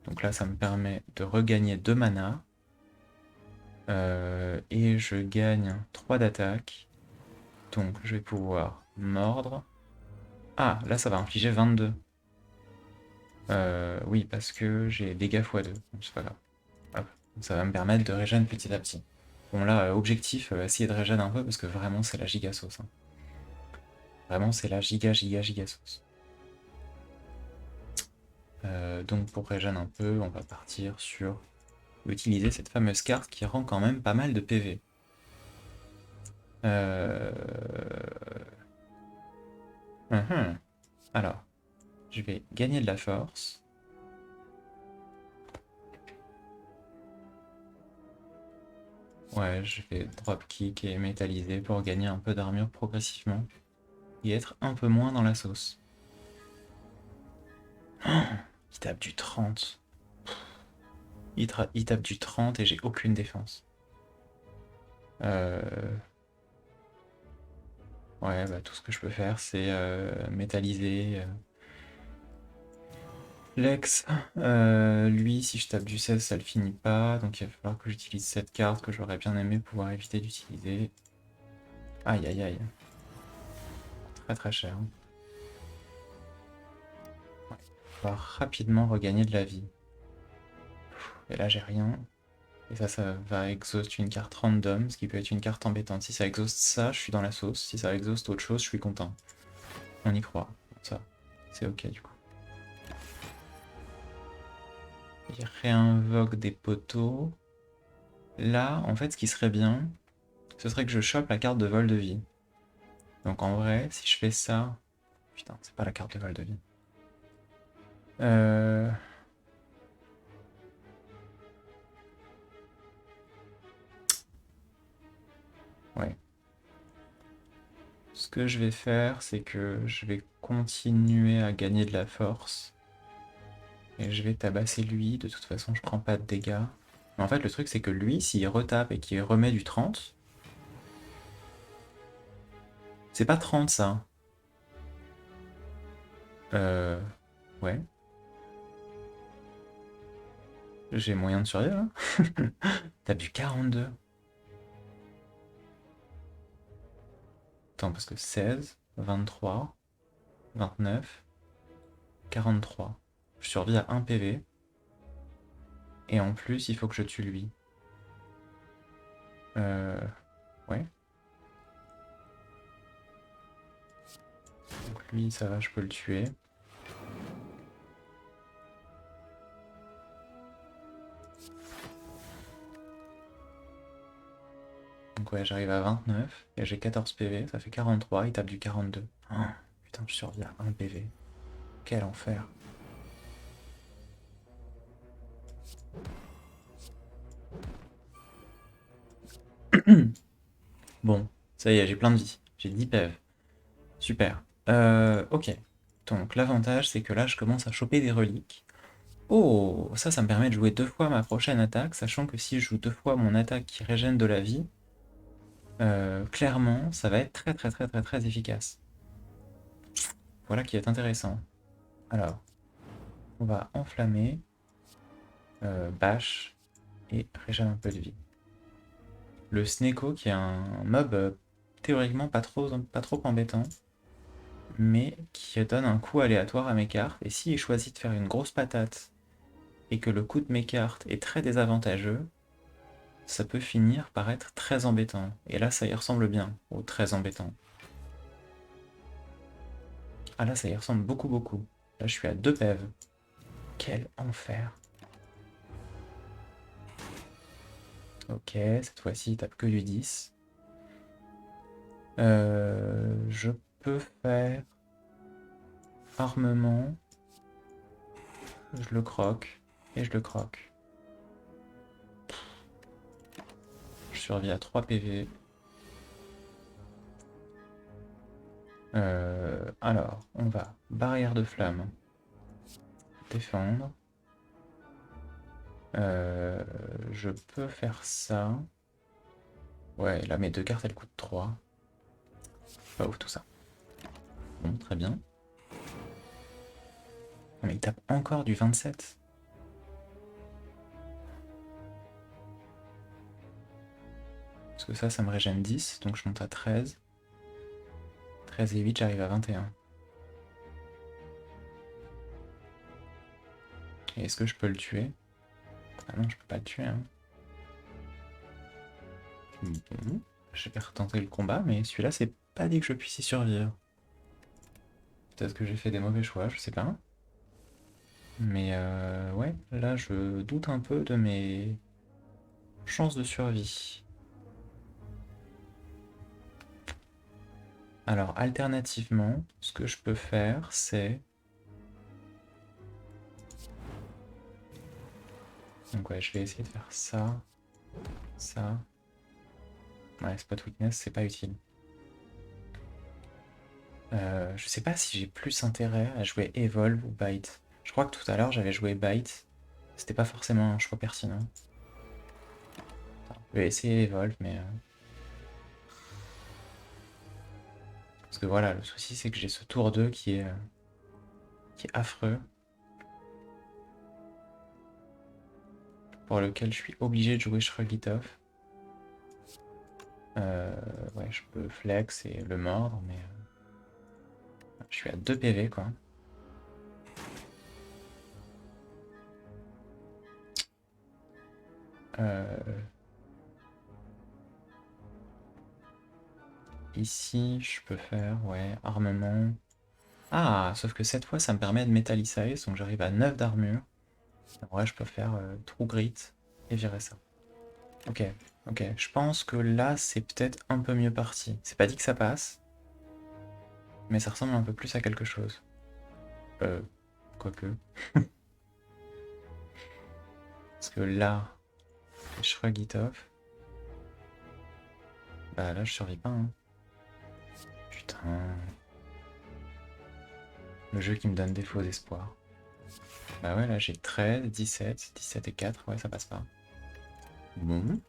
Donc là, ça me permet de regagner 2 mana. Et je gagne 3 d'attaque. Donc je vais pouvoir mordre. Ah, là, ça va infliger 22. Oui, parce que j'ai dégâts x2. C'est pas grave. Hop. Ça va me permettre de régénérer petit à petit. Bon là, objectif, essayer de régénérer un peu parce que vraiment c'est la giga sauce, hein. Vraiment c'est la giga sauce. Donc pour régénérer un peu, on va partir sur utiliser cette fameuse carte qui rend quand même pas mal de PV. Alors, je vais gagner de la force. Ouais, je vais dropkick et métalliser pour gagner un peu d'armure progressivement. Et être un peu moins dans la sauce. Il tape du 30. Il tape du 30 et j'ai aucune défense. Ouais, bah tout ce que je peux faire, c'est métalliser. Lex, lui, si je tape du 16, ça le finit pas. Donc il va falloir que j'utilise cette carte que j'aurais bien aimé pouvoir éviter d'utiliser. Aïe aïe aïe. Très très cher. Ouais. On va rapidement regagner de la vie. Et là j'ai rien. Et ça va exhaust une carte random, ce qui peut être une carte embêtante. Si ça exhaust ça, je suis dans la sauce. Si ça exhaust autre chose, je suis content. On y croit. Ça, c'est ok du coup. Il réinvoque des poteaux. Là, en fait, ce qui serait bien, ce serait que je chope la carte de vol de vie. Donc en vrai, si je fais ça... Putain, c'est pas la carte de vol de vie. Euh... Ouais. Ce que je vais faire, c'est que je vais continuer à gagner de la force. Et je vais tabasser lui. De toute façon, je prends pas de dégâts. Mais en fait, le truc, c'est que lui, s'il retape et qu'il remet du 30... C'est pas 30, ça. Ouais. J'ai moyen de survivre, hein. Tape du 42. Attends, parce que 16, 23, 29, 43. Je survis à 1 PV. Et en plus, il faut que je tue lui. Ouais. Donc Lui, ça va, je peux le tuer. Donc ouais, j'arrive à 29 et j'ai 14 PV, ça fait 43, il tape du 42. Oh, putain, je survis à 1 PV. Quel enfer. Bon, ça y est, j'ai plein de vie. J'ai 10 PV. Super. Ok. Donc l'avantage, c'est que là, je commence à choper des reliques. Oh, ça me permet de jouer 2 fois ma prochaine attaque, sachant que si je joue 2 fois mon attaque qui régène de la vie, clairement, ça va être très très très très très efficace. Voilà qui est intéressant. Alors, on va enflammer, bâche, et régène un peu de vie. Le Sneko, qui est un mob théoriquement pas trop embêtant, mais qui donne un coup aléatoire à mes cartes, et s'il choisit de faire une grosse patate, et que le coup de mes cartes est très désavantageux, ça peut finir par être très embêtant. Et là, ça y ressemble bien, au très embêtant. Ah là, ça y ressemble beaucoup, beaucoup. Là, je suis à 2 PV. Quel enfer. Ok, cette fois-ci, il tape que du 10. Je peux faire armement. Je le croque. Et je le croque. Je survis à 3 PV. Alors, on va barrière de flamme. Défendre. Je peux faire ça. Ouais, là, mes 2 cartes, elles coûtent 3. Pas ouf tout ça. Bon, très bien. Ah, mais il tape encore du 27. Parce que ça me régène 10, donc je monte à 13. 13 et 8, j'arrive à 21. Et est-ce que je peux le tuer? Ah non, je peux pas le tuer. Hein. Bon, je vais retenter le combat, mais celui-là, c'est pas dit que je puisse y survivre. Peut-être que j'ai fait des mauvais choix, je sais pas. Mais ouais, là, je doute un peu de mes chances de survie. Alors, alternativement, ce que je peux faire, c'est... Donc ouais, je vais essayer de faire ça, ça. Ouais, Spot Weakness, c'est pas utile. Je sais pas si j'ai plus intérêt à jouer Evolve ou Bite. Je crois que tout à l'heure, j'avais joué Bite. C'était pas forcément un choix pertinent. Je vais essayer Evolve, mais... Parce que voilà, le souci, c'est que j'ai ce tour 2 qui est affreux. Pour lequel je suis obligé de jouer Shrugitoff. Ouais, je peux flex et le mordre, mais je suis à 2 PV quoi. Ici, je peux faire, ouais, armement. Ah, sauf que cette fois, ça me permet de Metallicize, donc j'arrive à 9 d'armure. En vrai, je peux faire True Grit et virer ça. Ok, ok. Je pense que là, c'est peut-être un peu mieux parti. C'est pas dit que ça passe, mais ça ressemble un peu plus à quelque chose. Euh, quoique. Parce que là, Shrug it off. Bah là, je survis pas, hein. Putain. Le jeu qui me donne des faux espoirs. Bah ouais, là j'ai 13, 17, 17 et 4, ouais, ça passe pas. Bon.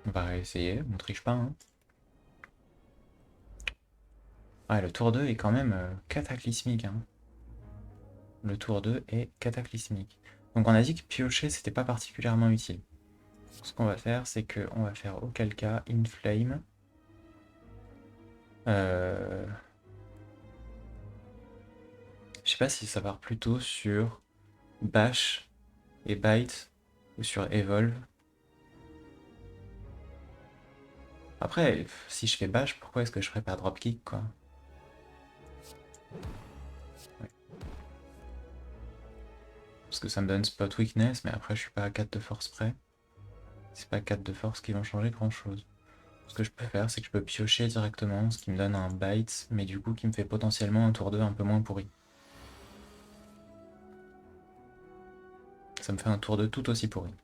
On va réessayer, on triche pas, hein. Ah, le tour 2 est quand même cataclysmique, hein. Le tour 2 est cataclysmique. Donc on a dit que piocher, c'était pas particulièrement utile. Ce qu'on va faire, c'est qu'on va faire auquel cas Inflame. Je sais pas si ça part plutôt sur Bash et Bite ou sur Evolve. Après, si je fais Bash, pourquoi est-ce que je ferais pas Dropkick, quoi? que ça me donne spot weakness, mais après je suis pas à 4 de force près. C'est pas 4 de force qui vont changer grand chose. Ce que je peux faire, c'est que je peux piocher directement, ce qui me donne un bite, mais du coup qui me fait potentiellement un tour 2 un peu moins pourri. Ça me fait un tour 2 tout aussi pourri.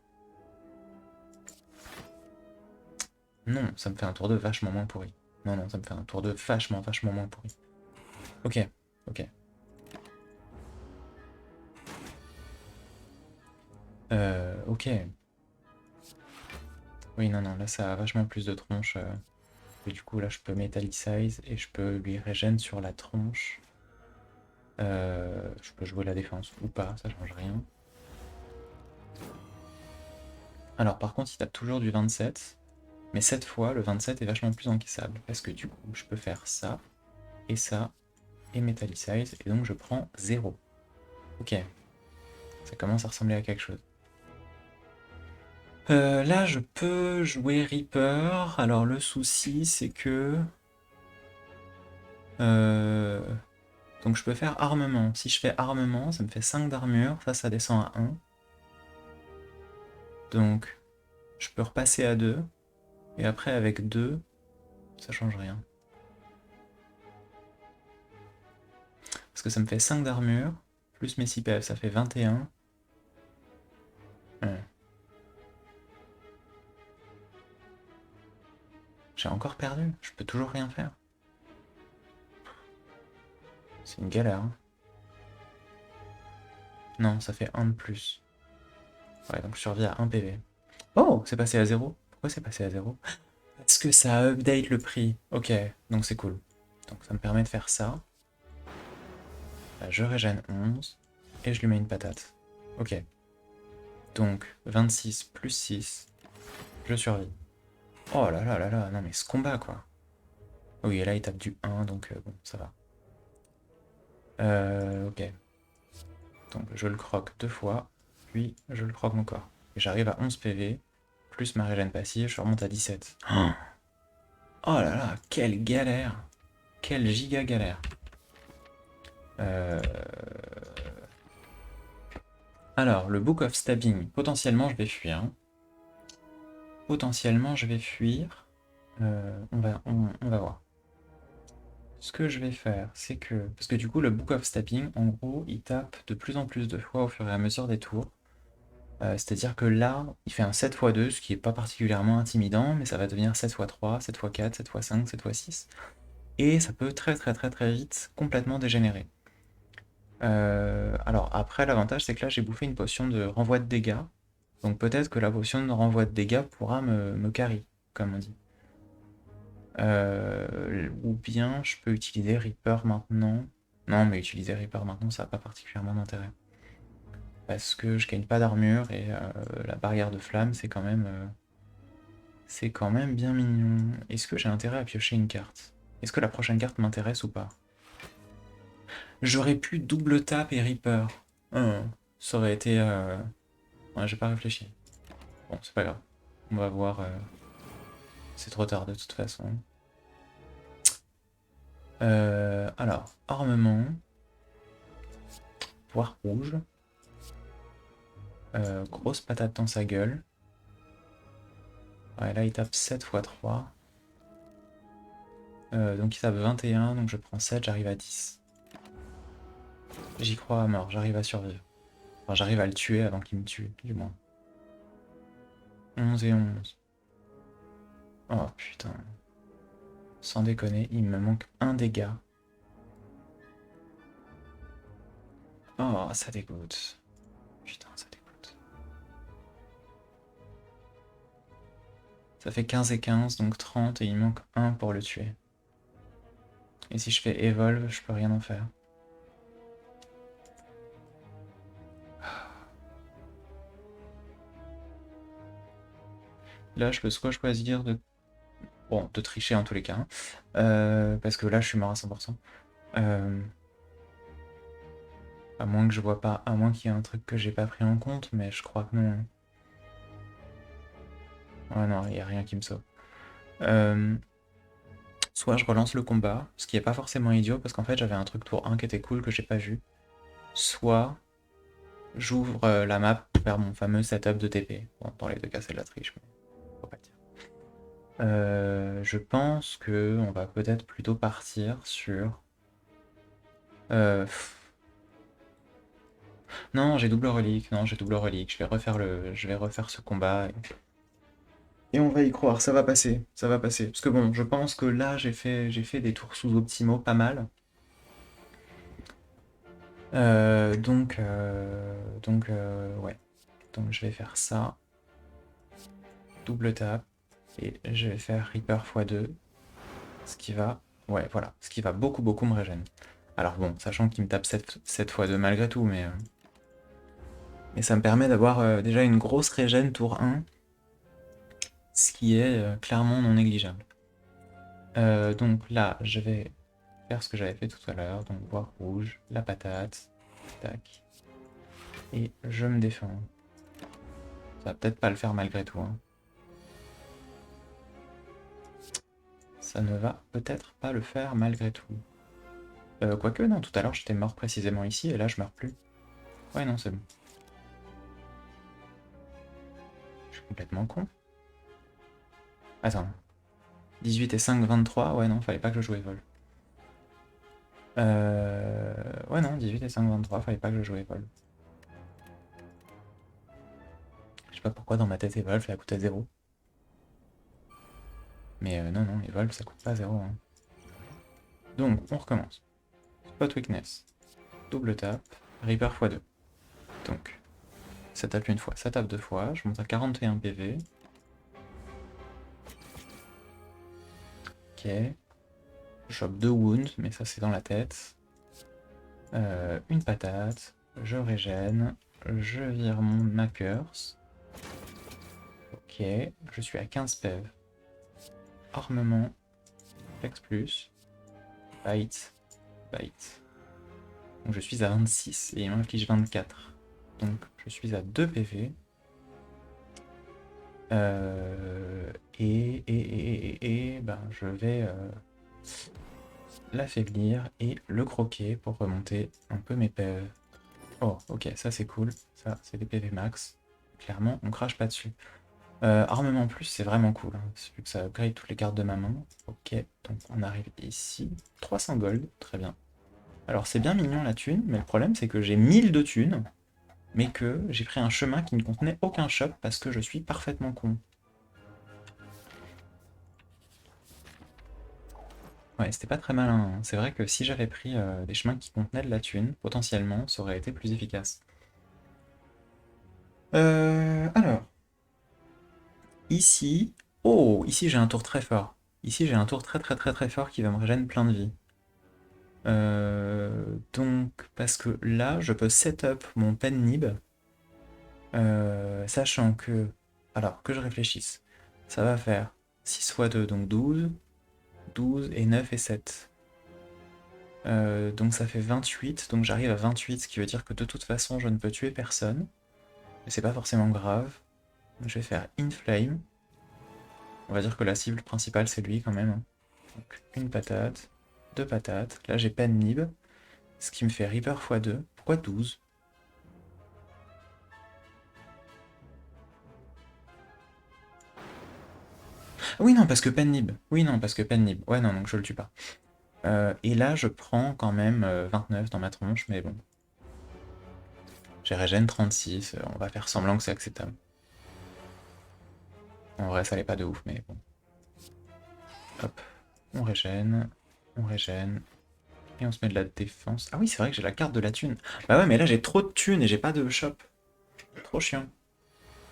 Non, ça me fait un tour 2 vachement moins pourri. Non, non, ça me fait un tour 2 vachement moins pourri. Ok, ok. Ok. Oui, non, non, là ça a vachement plus de tronches. Et du coup, là je peux metallicize et je peux lui régène sur la tronche. Je peux jouer la défense ou pas, ça change rien. Alors par contre, il tape toujours du 27. Mais cette fois, le 27 est vachement plus encaissable. Parce que du coup, je peux faire ça, et metallicize. Et donc je prends 0. Ok. Ça commence à ressembler à quelque chose. Là, je peux jouer Reaper. Alors le souci, c'est que... Donc je peux faire armement. Si je fais armement, ça me fait 5 d'armure. Ça descend à 1. Donc je peux repasser à 2. Et après, avec 2, ça change rien. Parce que ça me fait 5 d'armure, plus mes 6 PF, ça fait 21. Ouais. J'ai encore perdu, je peux toujours rien faire. C'est une galère. Hein. Non, ça fait 1 de plus. Ouais, donc je survis à 1 PV. Oh, c'est passé à 0. Pourquoi c'est passé à 0? Parce que ça update le prix. Ok, donc c'est cool. Donc ça me permet de faire ça. Là, je régène 11. Et je lui mets une patate. Ok. Donc 26 plus 6. Je survis. Oh là là là là, non mais ce combat quoi. Oui, et là il tape du 1, donc bon, ça va. Ok. Donc je le croque 2 fois, puis je le croque encore. Et j'arrive à 11 PV, plus ma régène passive, je remonte à 17. Oh là là, quelle galère! Quelle giga galère! Alors, le Book of Stabbing, potentiellement je vais fuir. Hein. Potentiellement je vais fuir. On va voir. Ce que je vais faire, c'est que... Parce que du coup, le Book of Stabbing, en gros, il tape de plus en plus de fois au fur et à mesure des tours. C'est-à-dire que là, il fait un 7x2, ce qui n'est pas particulièrement intimidant, mais ça va devenir 7x3, 7x4, 7x5, 7x6. Et ça peut très très très très vite complètement dégénérer. Alors après, l'avantage, c'est que là, j'ai bouffé une potion de renvoi de dégâts. Donc peut-être que la potion de renvoi de dégâts pourra me carry, comme on dit. Ou bien je peux utiliser Reaper maintenant. Non, mais utiliser Reaper maintenant, ça n'a pas particulièrement d'intérêt. Parce que je gagne pas d'armure et la barrière de flamme, c'est quand même bien mignon. Est-ce que j'ai intérêt à piocher une carte? Est-ce que la prochaine carte m'intéresse ou pas? J'aurais pu double tap et Reaper. Ça aurait été... Ouais, j'ai pas réfléchi. Bon, c'est pas grave. On va voir. C'est trop tard de toute façon. Alors, armement. Poire rouge. Grosse patate dans sa gueule. Ouais, là il tape 7 x 3. Donc il tape 21, donc je prends 7, j'arrive à 10. J'y crois à mort, j'arrive à survivre. Enfin, j'arrive à le tuer avant qu'il me tue, du moins. 11 et 11. Oh putain. Sans déconner, il me manque un dégât. Oh, ça dégoûte. Putain, ça dégoûte. Ça fait 15 et 15, donc 30, et il manque 1 pour le tuer. Et si je fais Evolve, je peux rien en faire. Là, je peux soit choisir de... Bon, de tricher en tous les cas. Hein. Parce que là, je suis mort à 100%. À moins que je vois pas... À moins qu'il y ait un truc que j'ai pas pris en compte, mais je crois que non. Hein. Ouais, non, il n'y a rien qui me sauve. Soit je relance le combat, ce qui est pas forcément idiot, parce qu'en fait, j'avais un truc tour 1 qui était cool que j'ai pas vu. Soit j'ouvre la map pour faire mon fameux setup de TP. Bon, dans les deux cas, c'est de la triche, mais faut pas le dire. Je pense que on va peut-être plutôt partir sur... Non, j'ai double relique, non, j'ai double relique. Je vais refaire ce combat. Et on va y croire, ça va passer, ça va passer. Parce que bon, je pense que là, j'ai fait des tours sous-optimaux pas mal. Ouais. Donc je vais faire ça. Double tap. Et je vais faire Reaper x2. Ce qui va... Ouais, voilà. Ce qui va beaucoup, beaucoup me régénérer. Alors bon, sachant qu'il me tape 7 x 2 malgré tout, mais ça me permet d'avoir déjà une grosse régène tour 1. Ce qui est clairement non négligeable. Donc là, je vais faire ce que j'avais fait tout à l'heure. Donc voir rouge, la patate. Tac. Et je me défends. Ça va peut-être pas le faire malgré tout, hein. Ça ne va peut-être pas le faire malgré tout. Quoique, non, tout à l'heure j'étais mort précisément ici, et là je meurs plus. Ouais, non, c'est bon. Je suis complètement con. Attends. 18 et 5, 23. Ouais, non, fallait pas que je jouais vol. Ouais, non, 18 et 5, 23, fallait pas que je jouais vol. Je sais pas pourquoi dans ma tête, Evolve, ça coûtait 0. Mais non, non, Evolve, ça coûte pas 0, hein. Donc, on recommence. Spot Weakness. Double tap. Reaper x2. Donc, ça tape une fois, ça tape deux fois. Je monte à 41 PV. Ok. Je chope 2 wounds, mais ça c'est dans la tête. Une patate. Je régène. Je vire ma curse. Ok. Je suis à 15 PV. Armement. Flex plus. Bite. Bite. Donc je suis à 26 et il m'inflige 24. Donc je suis à 2 PV. Ben, je vais l'affaiblir et le croquer pour remonter un peu mes PV. Oh, ok, ça c'est cool. Ça, c'est des PV max. Clairement, on crache pas dessus. Armement plus, c'est vraiment cool, hein. Vu que ça upgrade toutes les cartes de ma main. Ok, donc on arrive ici. 300 gold, très bien. Alors c'est bien mignon la thune, mais le problème c'est que j'ai 1000 de thunes, mais que j'ai pris un chemin qui ne contenait aucun shop parce que je suis parfaitement con. Ouais, c'était pas très malin, hein. C'est vrai que si j'avais pris des chemins qui contenaient de la thune, potentiellement, ça aurait été plus efficace. Alors, ici... Oh, ici j'ai un tour très fort. Ici j'ai un tour très très très très fort qui va me régénérer plein de vie. Donc, parce que là, je peux setup mon pen nib, sachant que... Alors, que je réfléchisse. Ça va faire 6 fois 2, donc 12. 12 et 9 et 7. Donc ça fait 28, donc j'arrive à 28, ce qui veut dire que de toute façon je ne peux tuer personne. Mais c'est pas forcément grave. Je vais faire Inflame. On va dire que la cible principale c'est lui quand même, hein. Donc une patate, deux patates. Là j'ai Pen Nib, ce qui me fait Reaper x2. Pourquoi 12? Oui non parce que Pen Nib. Oui non parce que Pen Nib. Ouais non donc je le tue pas. Et là je prends quand même 29 dans ma tronche, mais bon. J'ai régène 36, on va faire semblant que c'est acceptable. En vrai ça l'est pas de ouf mais bon. Hop, on régène, et on se met de la défense. Ah oui, c'est vrai que j'ai la carte de la thune. Bah ouais, mais là j'ai trop de thunes et j'ai pas de shop. Trop chiant.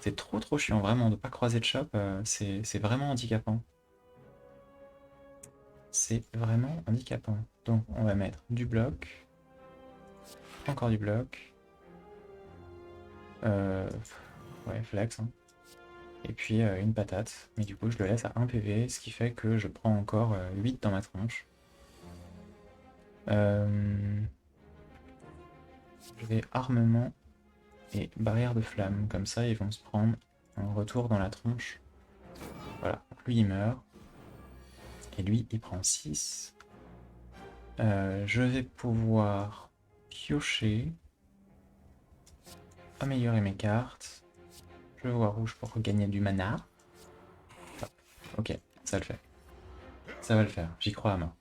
C'est trop trop chiant, vraiment, de pas croiser de shop, c'est vraiment handicapant. C'est vraiment handicapant. Donc on va mettre du bloc, encore du bloc. Ouais, flex, hein. Et puis une patate. Mais du coup, je le laisse à 1 PV, ce qui fait que je prends encore 8 dans ma tronche. Je vais armement et barrière de flamme. Comme ça, ils vont se prendre un retour dans la tronche. Voilà, lui il meurt. Et lui, il prend 6. Je vais pouvoir piocher. améliorer mes cartes. Je vois rouge pour gagner du mana. Hop. Ok, ça le fait. Ça va le faire, j'y crois à mort.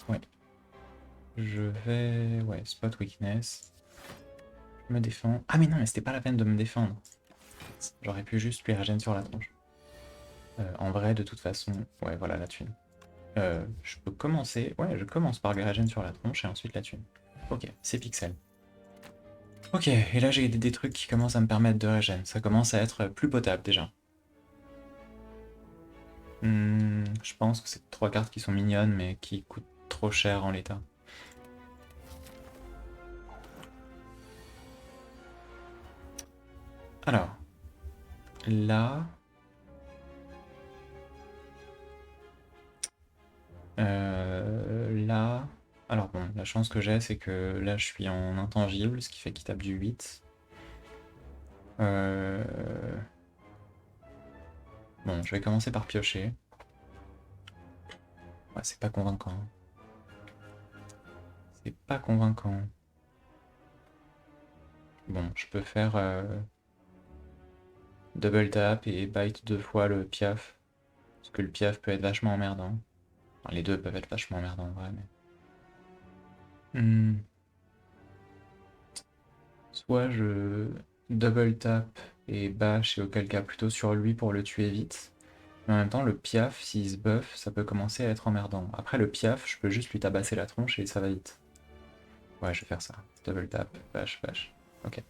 Ouais. Je vais... Ouais, spot weakness. Je me défends. Ah mais non, mais c'était pas la peine de me défendre. J'aurais pu juste lui régénérer sur la tronche. En vrai, de toute façon... Ouais, voilà la thune. Je peux commencer... Ouais, je commence par lui régénérer sur la tronche et ensuite la thune. Ok, c'est pixel. Ok, et là j'ai des trucs qui commencent à me permettre de régénérer. Ça commence à être plus potable déjà. Je pense que c'est 3 cartes qui sont mignonnes mais qui coûtent trop cher en l'état. Alors, là... Là... Alors bon, la chance que j'ai, c'est que là je suis en intangible, ce qui fait qu'il tape du 8. Euh... Bon, je vais commencer par piocher. Ouais, c'est pas convaincant. C'est pas convaincant. Bon, je peux faire double tap et bite 2 fois le piaf. Parce que le piaf peut être vachement emmerdant. Enfin, les deux peuvent être vachement emmerdants en vrai, mais... Soit je double tap et bash et auquel cas plutôt sur lui pour le tuer vite. Mais en même temps, le piaf, s'il se buff, ça peut commencer à être emmerdant. Après, le piaf, je peux juste lui tabasser la tronche et ça va vite. Ouais, je vais faire ça. Double tap, bash, bash. Ok.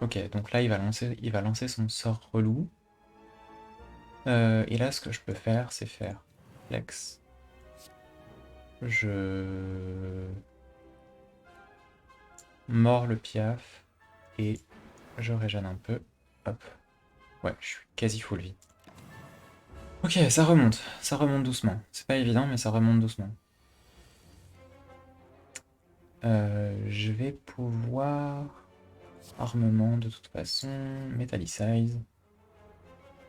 Ok, donc là, il va lancer son sort relou. Et là, ce que je peux faire, c'est faire flex. Je mords le piaf et je régène un peu. Hop. Ouais, je suis quasi full vie. Ok, ça remonte doucement. C'est pas évident, mais ça remonte doucement. Je vais pouvoir... Armement de toute façon, Metallicize.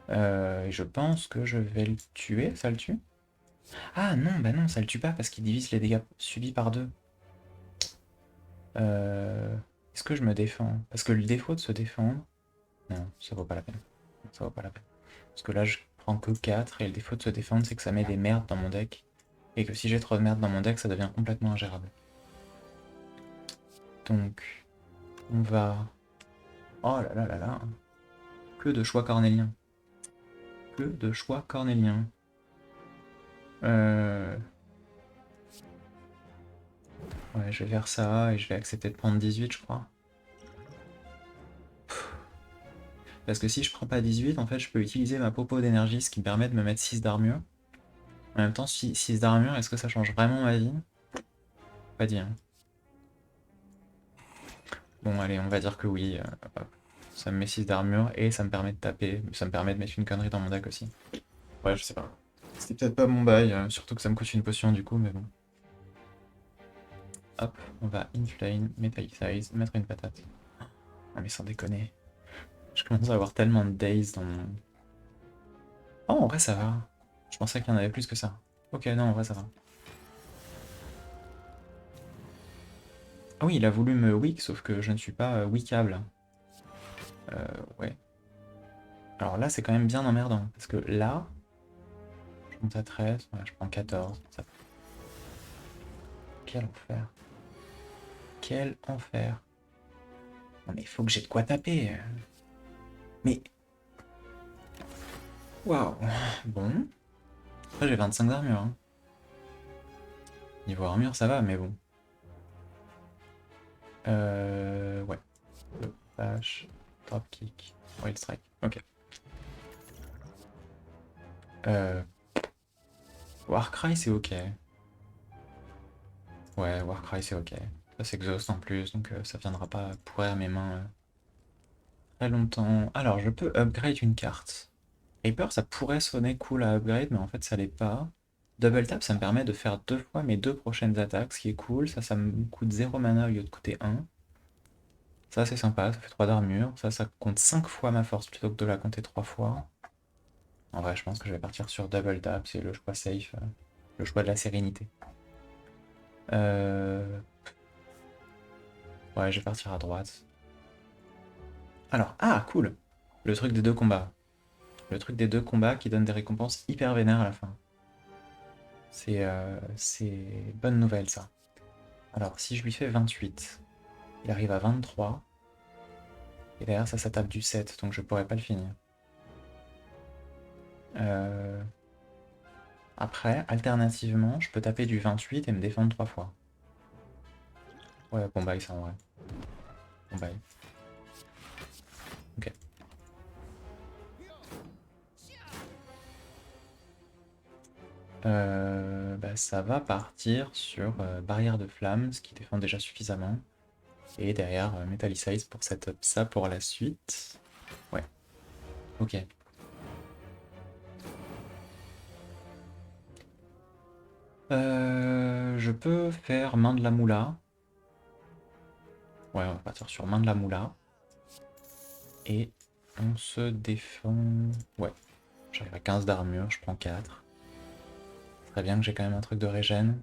Et je pense que je vais le tuer, ça le tue? Ah non, bah non, ça le tue pas parce qu'il divise les dégâts subis par 2. Est-ce que je me défends? Parce que le défaut de se défendre... Non, ça vaut pas la peine. Ça vaut pas la peine. Parce que là, je prends que 4 et le défaut de se défendre, c'est que ça met des merdes dans mon deck. Et que si j'ai trop de merde dans mon deck, ça devient complètement ingérable. Donc, on va... Oh là là là là. Que de choix cornéliens. Que de choix cornéliens. Ouais, je vais faire ça et je vais accepter de prendre 18, je crois. Parce que si je prends pas 18, en fait, je peux utiliser ma popo d'énergie, ce qui me permet de me mettre 6 d'armure. En même temps, 6 d'armure, est-ce que ça change vraiment ma vie? Pas dit, hein. Bon, allez, on va dire que oui. Hop. Ça me met 6 d'armure et ça me permet de taper. Ça me permet de mettre une connerie dans mon deck aussi. Ouais, je sais pas. C'était peut-être pas mon bail, surtout que ça me coûte une potion du coup, mais bon. Hop, on va inflame, metallicize, mettre une patate. Ah mais sans déconner. Je commence à avoir tellement de days dans mon... Oh, en vrai ça va. Je pensais qu'il y en avait plus que ça. Ok, non, en vrai ça va. Ah oui, il a voulu me weak, sauf que je ne suis pas weakable. Ouais. Alors là, c'est quand même bien emmerdant, parce que là, je monte à 13, ouais, je prends 14. Ça... Quel enfer. Quel enfer. Non mais il faut que j'ai de quoi taper. Mais... Waouh. Bon. Après j'ai 25 d'armure. Hein. Niveau armure, ça va, mais bon. Ouais. Le dash, dropkick, wild strike. Ok. Warcry, c'est ok. Ouais, Warcry, c'est ok. Ça s'exauce en plus, donc ça viendra pas pourrir mes mains très longtemps. Alors, je peux upgrade une carte. Reaper, ça pourrait sonner cool à upgrade, mais en fait, ça l'est pas. Double tap, ça me permet de faire 2 fois mes 2 prochaines attaques, ce qui est cool. Ça me coûte 0 mana au lieu de coûter 1. Ça, c'est sympa, ça fait 3 d'armure. Ça compte 5 fois ma force plutôt que de la compter 3 fois. En vrai, je pense que je vais partir sur double tap, c'est le choix safe, le choix de la sérénité. Ouais, je vais partir à droite. Alors, ah, cool! Le truc des deux combats. Le truc des deux combats qui donne des récompenses hyper vénères à la fin. C'est bonne nouvelle, ça. Alors, si je lui fais 28, il arrive à 23. Et derrière, ça tape du 7, donc je pourrais pas le finir. Euh, Après, alternativement, je peux taper du 28 et me défendre 3 fois. Ouais, bon bye ça en vrai. Bon bye. Ok. Bah, ça va partir sur barrière de flamme, ce qui défend déjà suffisamment. Et derrière Metallicize pour setup ça pour la suite. Ouais. Ok. Je peux faire main de la moula. Ouais, on va partir sur main de la moula. Et on se défend... Ouais. J'arrive à 15 d'armure, je prends 4. Très bien que j'ai quand même un truc de régène.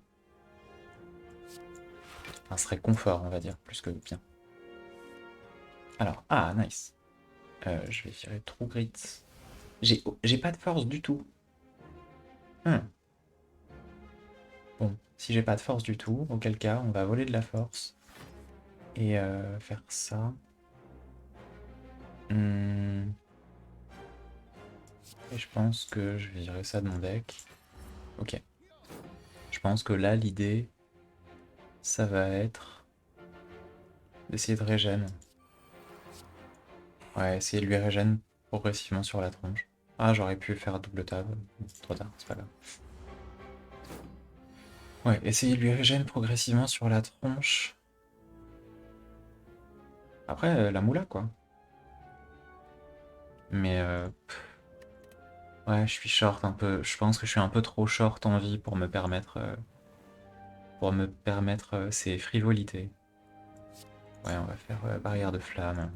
Un serait confort, on va dire, plus que bien. Alors, ah, nice. Je vais tirer True Grit. J'ai pas de force du tout. Hmm. Bon, si j'ai pas de force du tout, auquel cas, on va voler de la force. Et faire ça. Hmm. Et je pense que je vais virer ça de mon deck. Ok. Je pense que là, l'idée, ça va être d'essayer de régène. Ouais, essayer de lui régène progressivement sur la tronche. Ah, j'aurais pu faire double table. Trop tard, c'est pas grave. Ouais, essayer de lui régène progressivement sur la tronche. Après, la moula, quoi. Mais ouais, je suis short un peu. Je pense que je suis un peu trop short en vie pour me permettre ces frivolités. Ouais, on va faire barrière de flamme.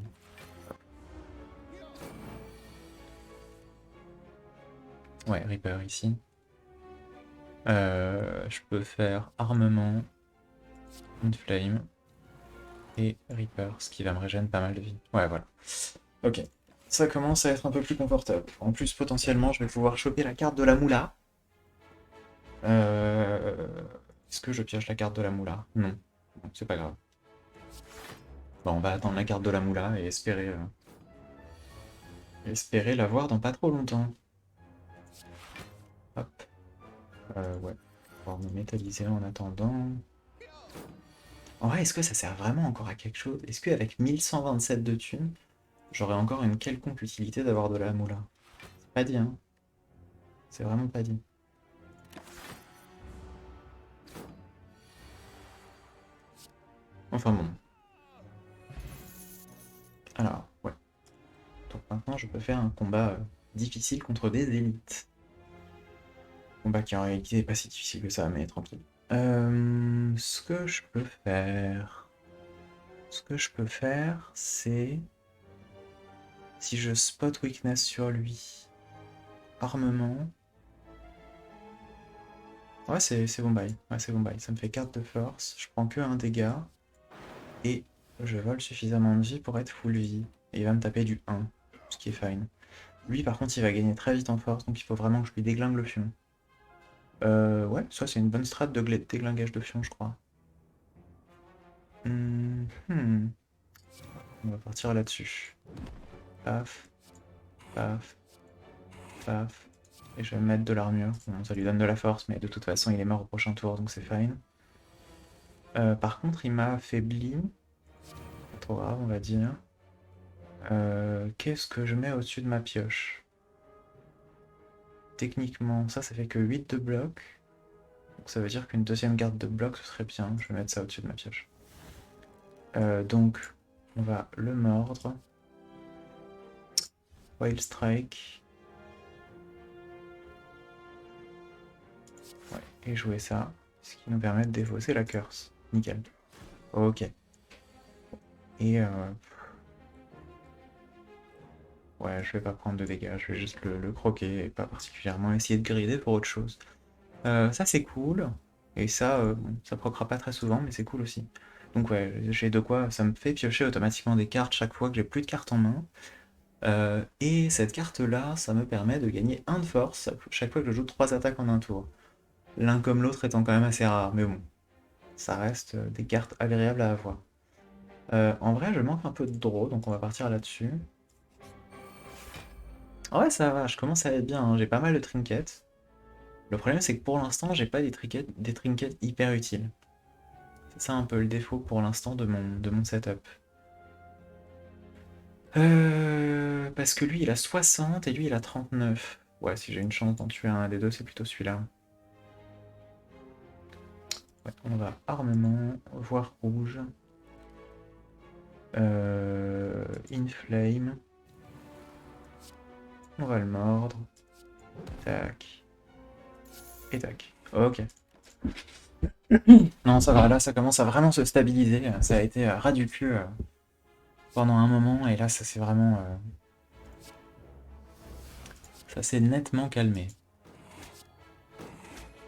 Ouais, Reaper ici. Je peux faire armement, une flame et Reaper, ce qui va me régénérer pas mal de vie. Ouais, voilà. Ok. Ça commence à être un peu plus confortable. En plus, potentiellement, je vais pouvoir choper la carte de la moula. Euh... Est-ce que je pioche la carte de la moula? Non. Bon, c'est pas grave. Bon, on va attendre la carte de la moula et espérer la voir dans pas trop longtemps. Hop. Ouais. On va me métalliser en attendant. En vrai, est-ce que ça sert vraiment encore à quelque chose? Est-ce qu'avec 1127 de thunes, j'aurais encore une quelconque utilité d'avoir de la moula? C'est pas dit, hein. C'est vraiment pas dit. Enfin bon. Alors, ouais. Donc maintenant, je peux faire un combat difficile contre des élites. Combat qui en réalité n'est pas si difficile que ça, mais tranquille. Ce que je peux faire... Ce que je peux faire, c'est... Si je spot weakness sur lui, armement... Ouais, c'est bon bail. Ouais, c'est bon bail. Ça me fait carte de force. Je prends que un dégât. Et je vole suffisamment de vie pour être full vie. Et il va me taper du 1, ce qui est fine. Lui, par contre, il va gagner très vite en force, donc il faut vraiment que je lui déglingue le fion. Ouais, ça c'est une bonne strat de déglingage de fion, je crois. Hmm. On va partir là-dessus. Paf, paf, paf. Et je vais me mettre de l'armure. Bon, ça lui donne de la force, mais de toute façon, il est mort au prochain tour, donc c'est fine. Par contre, il m'a affaibli. Pas trop grave, on va dire. Qu'est-ce que je mets au-dessus de ma pioche? Techniquement, ça fait que 8 de bloc. Donc ça veut dire qu'une deuxième garde de bloc, ce serait bien. Je vais mettre ça au-dessus de ma pioche. Donc, on va le mordre. Wild Strike. Ouais, et jouer ça. Ce qui nous permet de défausser la curse. Nickel. Ok. Et Ouais, je vais pas prendre de dégâts, je vais juste le croquer et pas particulièrement essayer de grider pour autre chose. Ça c'est cool, et ça, bon, ça proccera pas très souvent, mais c'est cool aussi. Donc ouais, j'ai de quoi, ça me fait piocher automatiquement des cartes chaque fois que j'ai plus de cartes en main. Et cette carte-là, ça me permet de gagner 1 de force chaque fois que je joue 3 attaques en un tour. L'un comme l'autre étant quand même assez rare, mais bon, ça reste des cartes agréables à avoir. En vrai, je manque un peu de draw, donc on va partir là-dessus. Ouais, ça va, je commence à être bien, hein, j'ai pas mal de trinkets. Le problème, c'est que pour l'instant, j'ai pas des trinkets hyper utiles. C'est ça un peu le défaut pour l'instant de mon setup. Parce que lui, il a 60 et lui, il a 39. Ouais, si j'ai une chance d'en tuer un des deux, c'est plutôt celui-là. Ouais, on va armement, voire rouge. Inflame. On va le mordre. Tac. Et tac. Ok. Non, ça va, là, ça commence à vraiment se stabiliser. Ça a été ras du cul pendant un moment, et là, ça s'est vraiment... ça s'est nettement calmé.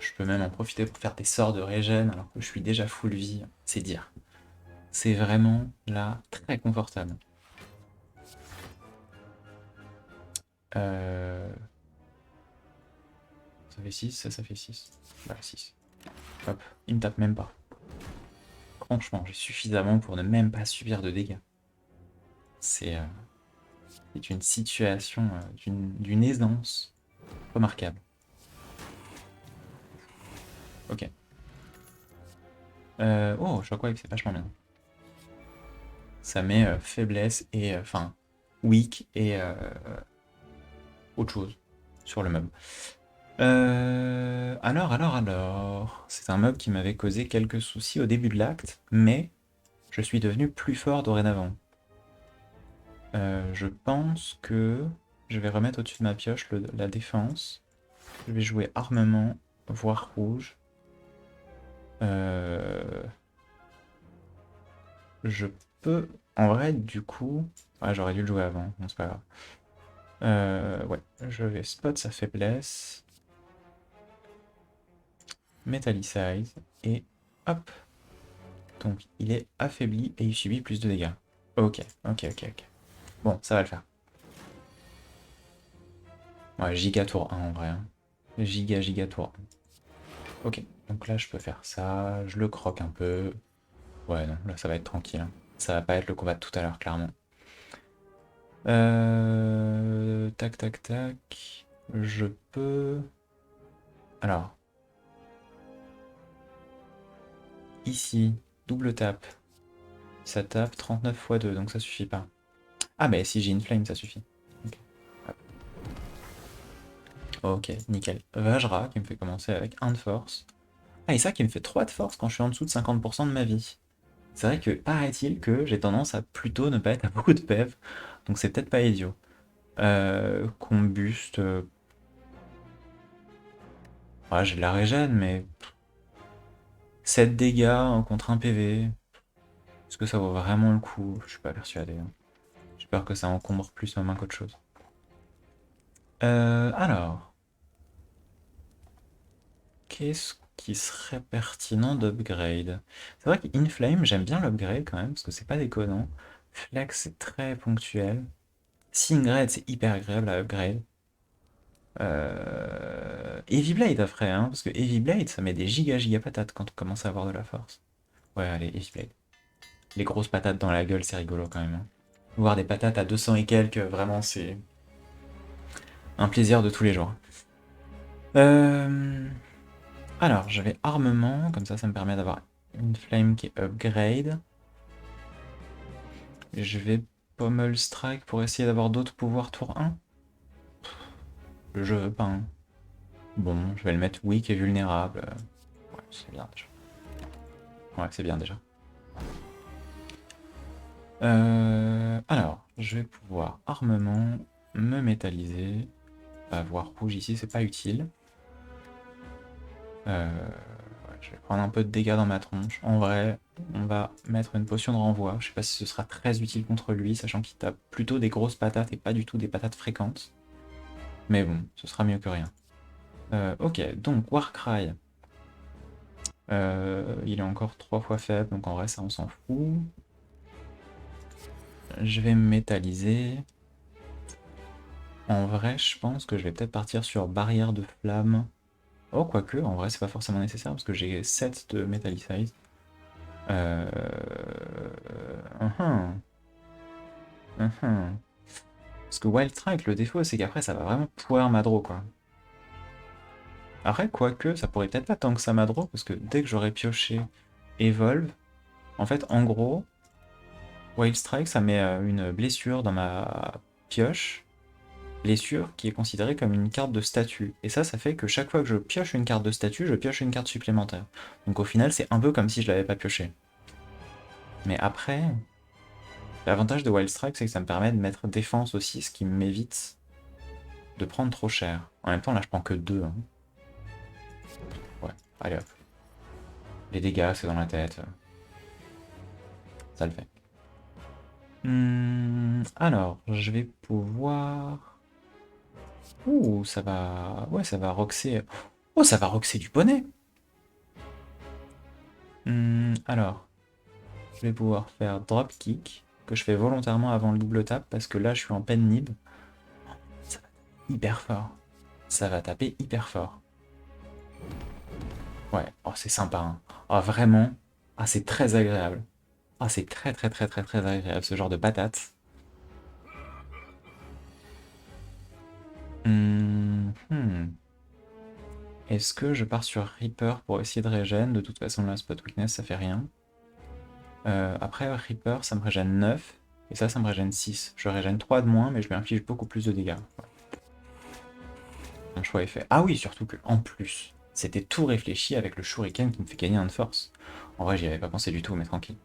Je peux même en profiter pour faire des sorts de régène alors que je suis déjà full vie. C'est dire. C'est vraiment, là, très confortable. Euh... Ça fait 6, ça fait 6. Bah, 6. Hop, il me tape même pas. Franchement, j'ai suffisamment pour ne même pas subir de dégâts. C'est une situation d'une aisance remarquable. Ok. Oh, Shockwave, c'est vachement bien. Ça met faiblesse et... Enfin, weak et autre chose sur le mob. Alors... C'est un mob qui m'avait causé quelques soucis au début de l'acte, mais je suis devenu plus fort dorénavant. Je pense que je vais remettre au-dessus de ma pioche la défense. Je vais jouer armement, voire rouge. Je peux... En vrai, du coup... Ouais, j'aurais dû le jouer avant, bon, c'est pas grave. Ouais, je vais spot sa faiblesse. Metallicize. Et hop. Donc, il est affaibli et il subit plus de dégâts. Ok, ok. Bon, ça va le faire. Ouais, giga tour 1 en vrai. Hein. Giga tour 1. Ok, donc là je peux faire ça, je le croque un peu. Ouais, non, là ça va être tranquille. Hein. Ça va pas être le combat de tout à l'heure, clairement. Tac. Je peux... Alors, ici, double tape. Ça tape 39 x 2, donc ça suffit pas. Ah, mais si j'ai une flame, ça suffit. Ok, ok, nickel. Vajra qui me fait commencer avec 1 de force. Ah, et ça qui me fait 3 de force quand je suis en dessous de 50% de ma vie. C'est vrai que paraît-il que j'ai tendance à plutôt ne pas être à beaucoup de PEV, donc c'est peut-être pas idiot. Combuste. Ouais, j'ai de la régène, mais 7 dégâts contre 1 PV. Est-ce que ça vaut vraiment le coup? Je suis pas persuadé. Hein. J'ai peur que ça encombre plus ma main qu'autre chose. Alors. Qu'est-ce qui serait pertinent d'upgrade? C'est vrai qu'Inflame, j'aime bien l'upgrade quand même, parce que c'est pas déconnant. Flex, c'est très ponctuel. Singred, c'est hyper agréable à upgrade. Heavy Blade après, hein, parce que Heavy Blade, ça met des giga patates quand on commence à avoir de la force. Ouais, allez, Heavy Blade. Les grosses patates dans la gueule, c'est rigolo quand même. Hein. Voir des patates à 200 et quelques, vraiment, c'est un plaisir de tous les jours. Alors, j'avais armement, comme ça me permet d'avoir une flame qui est upgrade. Je vais Pommel Strike pour essayer d'avoir d'autres pouvoirs tour 1. Je veux pas. Hein. Bon, je vais le mettre weak et vulnérable. Ouais, c'est bien déjà. Ouais, c'est bien déjà. Alors, je vais pouvoir armement, me métalliser. Avoir rouge ici, c'est pas utile. Ouais, Je vais prendre un peu de dégâts dans ma tronche. En vrai, on va mettre une potion de renvoi. Je sais pas si ce sera très utile contre lui, sachant qu'il tape plutôt des grosses patates et pas du tout des patates fréquentes. Mais bon, ce sera mieux que rien. Ok, donc Warcry. Il est encore 3 fois faible, donc en vrai ça on s'en fout. Je vais me métalliser. En vrai, je pense que je vais peut-être partir sur barrière de flamme. Oh, quoique, en vrai c'est pas forcément nécessaire parce que j'ai 7 de Metallicize. Euh... uhum, uhum. Parce que Wild Strike, le défaut c'est qu'après ça va vraiment pouvoir m'aggro quoi. Après, quoique, ça pourrait peut-être pas tant que ça m'aggro parce que dès que j'aurai pioché Evolve, en fait, en gros, Wild Strike ça met une blessure dans ma pioche. Blessure qui est considérée comme une carte de statut. Et ça fait que chaque fois que je pioche une carte de statut, je pioche une carte supplémentaire. Donc au final, c'est un peu comme si je l'avais pas pioché. Mais après, l'avantage de Wild Strike, c'est que ça me permet de mettre défense aussi, ce qui m'évite de prendre trop cher. En même temps, là, je prends que 2. Hein. Ouais, allez hop. Les dégâts, c'est dans la tête. Ça le fait. Alors, je vais pouvoir... Ouh, ça va... Ouais, ça va roxer... Oh, ça va roxer du poney. Alors, je vais pouvoir faire drop kick, que je fais volontairement avant le double tap, parce que là, je suis en pen nib. Ça va taper hyper fort. Ça va taper hyper fort. Ouais, oh, c'est sympa. Hein. Oh, vraiment. Ah, c'est très agréable. Ah, c'est très très très très très agréable, ce genre de patate. Est-ce que je pars sur Reaper pour essayer de régène? De toute façon, là, Spot Weakness, ça fait rien. Après, Reaper, ça me régène 9. Et ça me régène 6. Je régène 3 de moins, mais je lui inflige beaucoup plus de dégâts. Ouais. Mon choix est fait. Ah oui, surtout que en plus, c'était tout réfléchi avec le Shuriken qui me fait gagner un de force. En vrai, j'y avais pas pensé du tout, mais tranquille.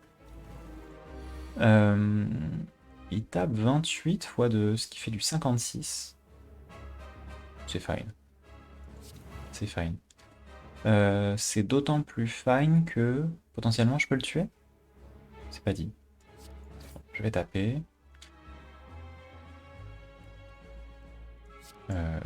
Il tape 28 fois 2, ce qui fait du 56. C'est fine. C'est fine. C'est d'autant plus fine que potentiellement je peux le tuer. C'est pas dit. Je vais taper. Euh...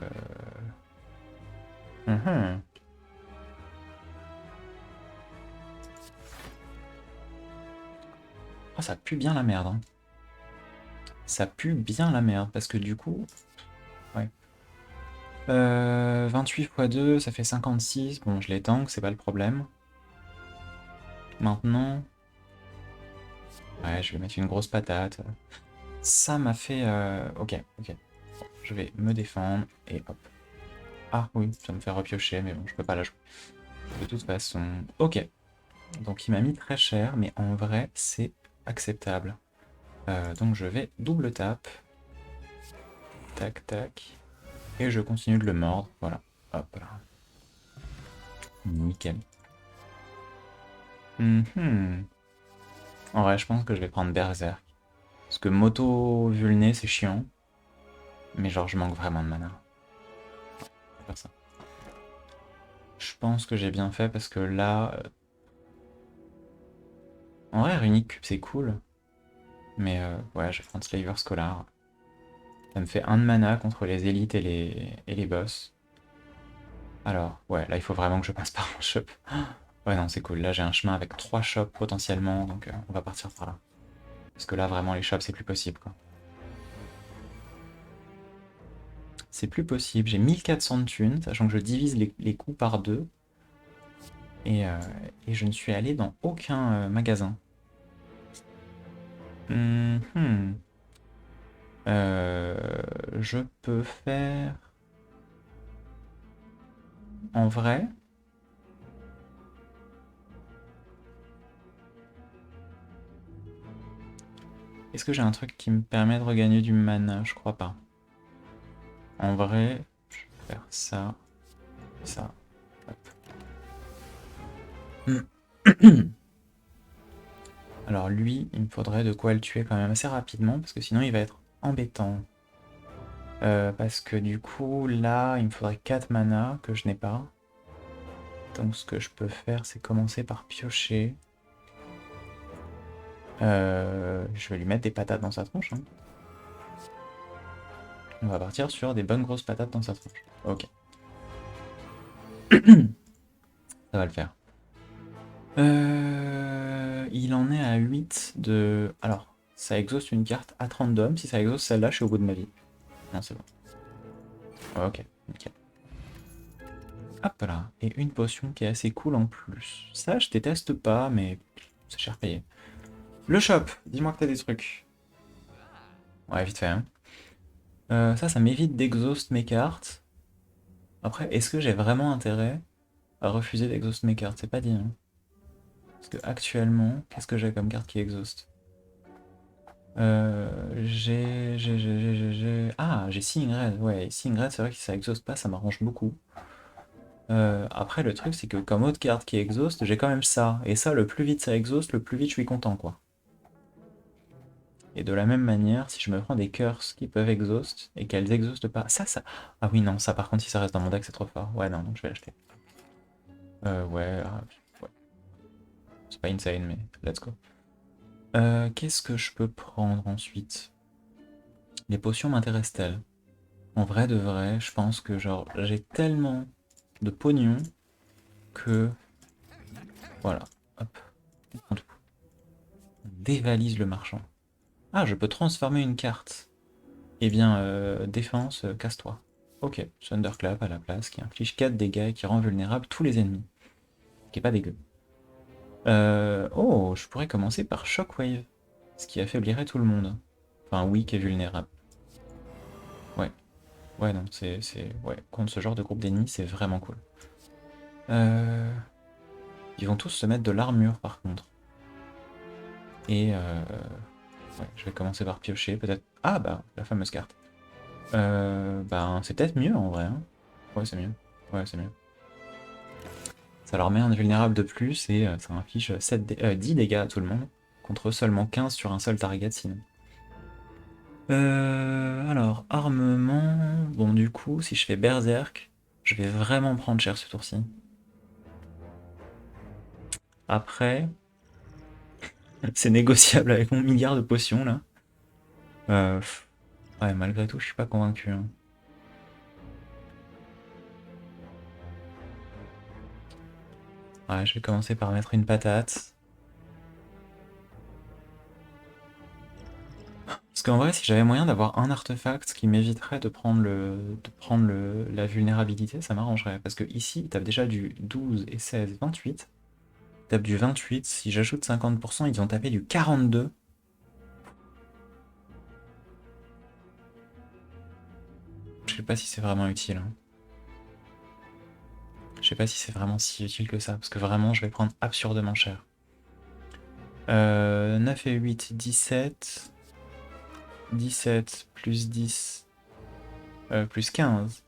Oh, ça pue bien la merde. Hein. Ça pue bien la merde, parce que du coup... Ouais. 28 x 2, ça fait 56. Bon, je les tank, c'est pas le problème. Maintenant... Ouais, je vais mettre une grosse patate. Ça m'a fait... Ok, ok. Je vais me défendre, et hop. Ah oui, ça me fait repiocher, mais bon, je peux pas la jouer. De toute façon... Ok. Donc il m'a mis très cher, mais en vrai, c'est acceptable. Donc je vais double tap. Tac, tac. Et je continue de le mordre. Voilà. Hop là. Nickel. En vrai, je pense que je vais prendre Berserk. Parce que Moto Vulné, c'est chiant. Mais genre, je manque vraiment de mana. Je vais faire ça. Je pense que j'ai bien fait parce que là... En vrai, Runic Cube, c'est cool. Mais ouais, je vais prendre Slaver Scholar. Ça me fait 1 de mana contre les élites et les boss. Alors, ouais, là, il faut vraiment que je passe par un shop. Ouais, non, c'est cool. Là, j'ai un chemin avec 3 shops potentiellement, donc on va partir par là. Parce que là, vraiment, les shops, c'est plus possible, quoi. C'est plus possible. J'ai 1400 de thunes, sachant que je divise les coûts par 2. Et je ne suis allé dans aucun magasin. Je peux faire... En vrai... Est-ce que j'ai un truc qui me permet de regagner du mana? Je crois pas. En vrai, je vais faire ça, ça. Hop. Alors lui, il me faudrait de quoi le tuer quand même assez rapidement, parce que sinon il va être embêtant. Parce que du coup, là, il me faudrait 4 mana, que je n'ai pas. Donc ce que je peux faire, c'est commencer par piocher. Je vais lui mettre des patates dans sa tronche. Hein. On va partir sur des bonnes grosses patates dans sa tronche. Ok. Ça va le faire. Il en est à 8 de... Alors, ça exauce une carte at random. Si ça exauce celle-là, je suis au bout de ma vie. Non, c'est bon. Ok, nickel. Hop là. Et une potion qui est assez cool en plus. Ça, je déteste pas, mais c'est cher payé. Le shop, dis-moi que t'as des trucs. Ouais, vite fait, hein. Ça m'évite d'exhaust mes cartes. Après, est-ce que j'ai vraiment intérêt à refuser d'exhaust mes cartes? C'est pas dit, hein. Parce que actuellement, qu'est-ce que j'ai comme carte qui exhaust? Ah, j'ai Seeing Red. Ouais, Seeing Red, c'est vrai que si ça exhaust pas, ça m'arrange beaucoup. Après, le truc, c'est que comme autre carte qui exhaust, j'ai quand même ça. Et ça, le plus vite ça exhaust, le plus vite je suis content, quoi. Et de la même manière, si je me prends des curses qui peuvent exhaust et qu'elles exhaustent pas. Ça. Ah oui, non, ça par contre, si ça reste dans mon deck, c'est trop fort. Ouais, non, donc je vais l'acheter. Ouais. C'est pas insane, mais let's go. Qu'est-ce que je peux prendre ensuite? Les potions m'intéressent-elles? En vrai de vrai, je pense que genre j'ai tellement de pognon que voilà, hop, on prend tout. On dévalise le marchand. Ah, je peux transformer une carte. Eh bien, défense, casse-toi. Ok, Thunderclap à la place, qui inflige 4 dégâts et qui rend vulnérable tous les ennemis. Qui est pas dégueu. Oh, je pourrais commencer par Shockwave, ce qui affaiblirait tout le monde. Enfin, weak et vulnérable. Ouais, ouais, non, ouais, contre ce genre de groupe d'ennemis, c'est vraiment cool. Ils vont tous se mettre de l'armure par contre. Et ouais, je vais commencer par piocher, peut-être. Ah bah, la fameuse carte. Bah, c'est peut-être mieux en vrai. Hein. Ouais, c'est mieux. Ouais, c'est mieux. Ça leur met un vulnérable de plus et ça inflige 10 dégâts à tout le monde, contre seulement 15 sur un seul target sinon. Alors, armement... Bon, du coup, si je fais Berserk, je vais vraiment prendre cher ce tour-ci. Après, c'est négociable avec mon milliard de potions, là. Ouais, malgré tout, je suis pas convaincu. Hein. Ouais, je vais commencer par mettre une patate. Parce qu'en vrai, si j'avais moyen d'avoir un artefact qui m'éviterait de prendre la vulnérabilité, ça m'arrangerait. Parce que ici, il tape déjà du 12 et 16, 28. Il tape du 28. Si j'ajoute 50%, ils ont tapé du 42. Je sais pas si c'est vraiment utile. Hein. Je sais pas si c'est vraiment si utile que ça. Parce que vraiment, je vais prendre absurdement cher. 9 et 8, 17. 17 plus 10 plus 15.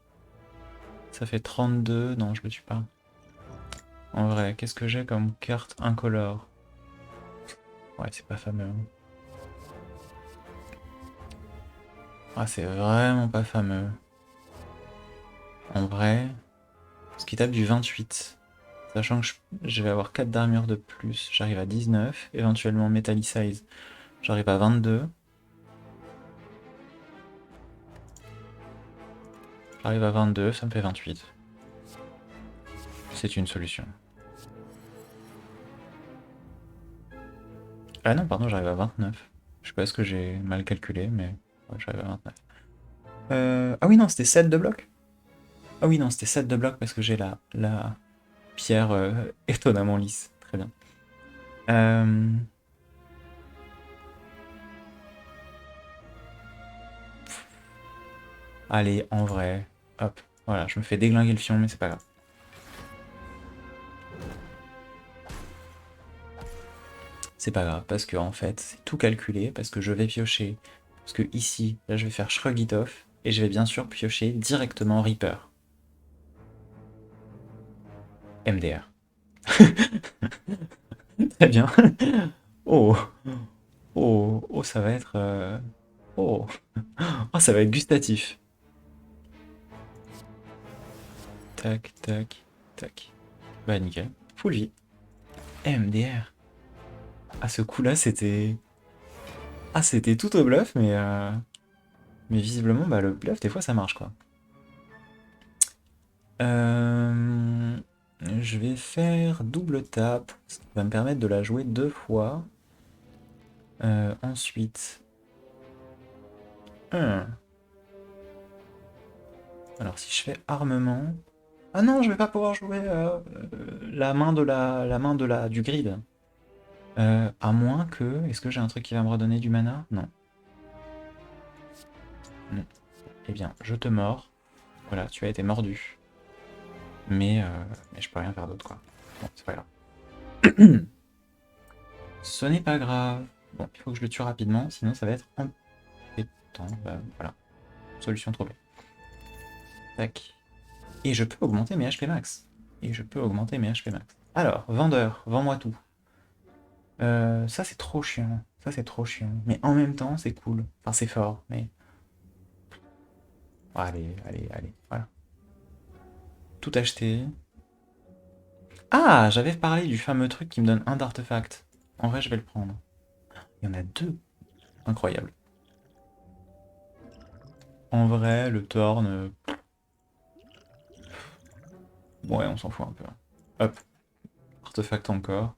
Ça fait 32. Non, je le tue pas. En vrai, qu'est-ce que j'ai comme carte incolore? Ouais, c'est pas fameux. Hein. Ah, c'est vraiment pas fameux. En vrai, ce qui tape du 28. Sachant que je vais avoir 4 d'armure de plus, j'arrive à 19. Éventuellement Metallicize, j'arrive à 22. J'arrive à 22, ça me fait 28. C'est une solution. Ah non, pardon, j'arrive à 29. Je sais pas ce que j'ai mal calculé, mais ouais, j'arrive à 29. Ah oui, non, c'était 7 de bloc. Ah oui, non, c'était 7 de bloc parce que j'ai la pierre étonnamment lisse. Très bien. Euh, Allez, en vrai. Hop. Voilà, je me fais déglinguer le fion, mais c'est pas grave. C'est pas grave, parce que en fait, c'est tout calculé, parce que je vais piocher. Parce que ici, là, je vais faire Shrug It Off, et je vais bien sûr piocher directement Reaper. MDR. Très bien. Oh, oh, ça va être... Oh. Oh, ça va être gustatif. Tac, tac, tac. Bah nickel. Full vie. MDR. À ce coup-là, c'était... Ah, c'était tout au bluff, mais visiblement, bah, le bluff, des fois, ça marche, quoi. Euh, Je vais faire double tap, ce qui va me permettre de la jouer 2 fois. Ensuite... Alors, si je fais armement... Ah non, je vais pas pouvoir jouer la main du grid. À moins que... Est-ce que j'ai un truc qui va me redonner du mana? Non. Non. Eh bien, je te mords. Voilà, tu as été mordu. Mais je peux rien faire d'autre, quoi. Bon, c'est pas grave. Ce n'est pas grave. Bon, il faut que je le tue rapidement, sinon ça va être embêtant. Bah, voilà. Solution trouvée. Tac. Et je peux augmenter mes HP max. Alors, vendeur, vends-moi tout. Ça c'est trop chiant. Ça c'est trop chiant. Mais en même temps, c'est cool. Enfin, c'est fort, mais... Allez, allez, allez. Voilà. Tout acheter. Ah, j'avais parlé du fameux truc qui me donne un d'artefact. En vrai, je vais le prendre. Il y en a 2. Incroyable. En vrai, le Thorn... Ouais, on s'en fout un peu. Hop. Artefact encore.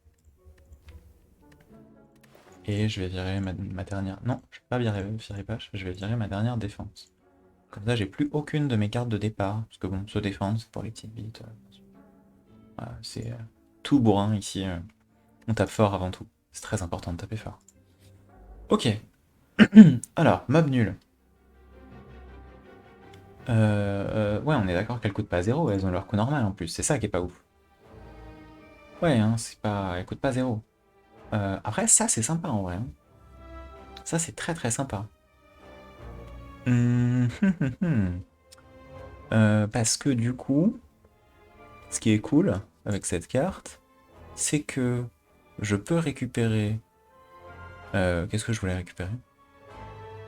Et je vais virer ma dernière... Non, je vais pas virer Pache, je vais virer ma dernière défense. Comme ça, j'ai plus aucune de mes cartes de départ. Parce que bon, se défendre, c'est pour les petites bites. Voilà, c'est tout bourrin ici. On tape fort avant tout. C'est très important de taper fort. Ok. Alors, mob nul. Ouais, on est d'accord qu'elles coûtent pas 0, elles ont leur coût normal en plus. C'est ça qui est pas ouf. Ouais, hein, c'est pas... elles coûtent pas 0. Après, ça, c'est sympa en vrai, hein. Ça, c'est très très sympa. Hum, hum, hum. Parce que du coup, ce qui est cool avec cette carte, c'est que je peux récupérer... qu'est-ce que je voulais récupérer?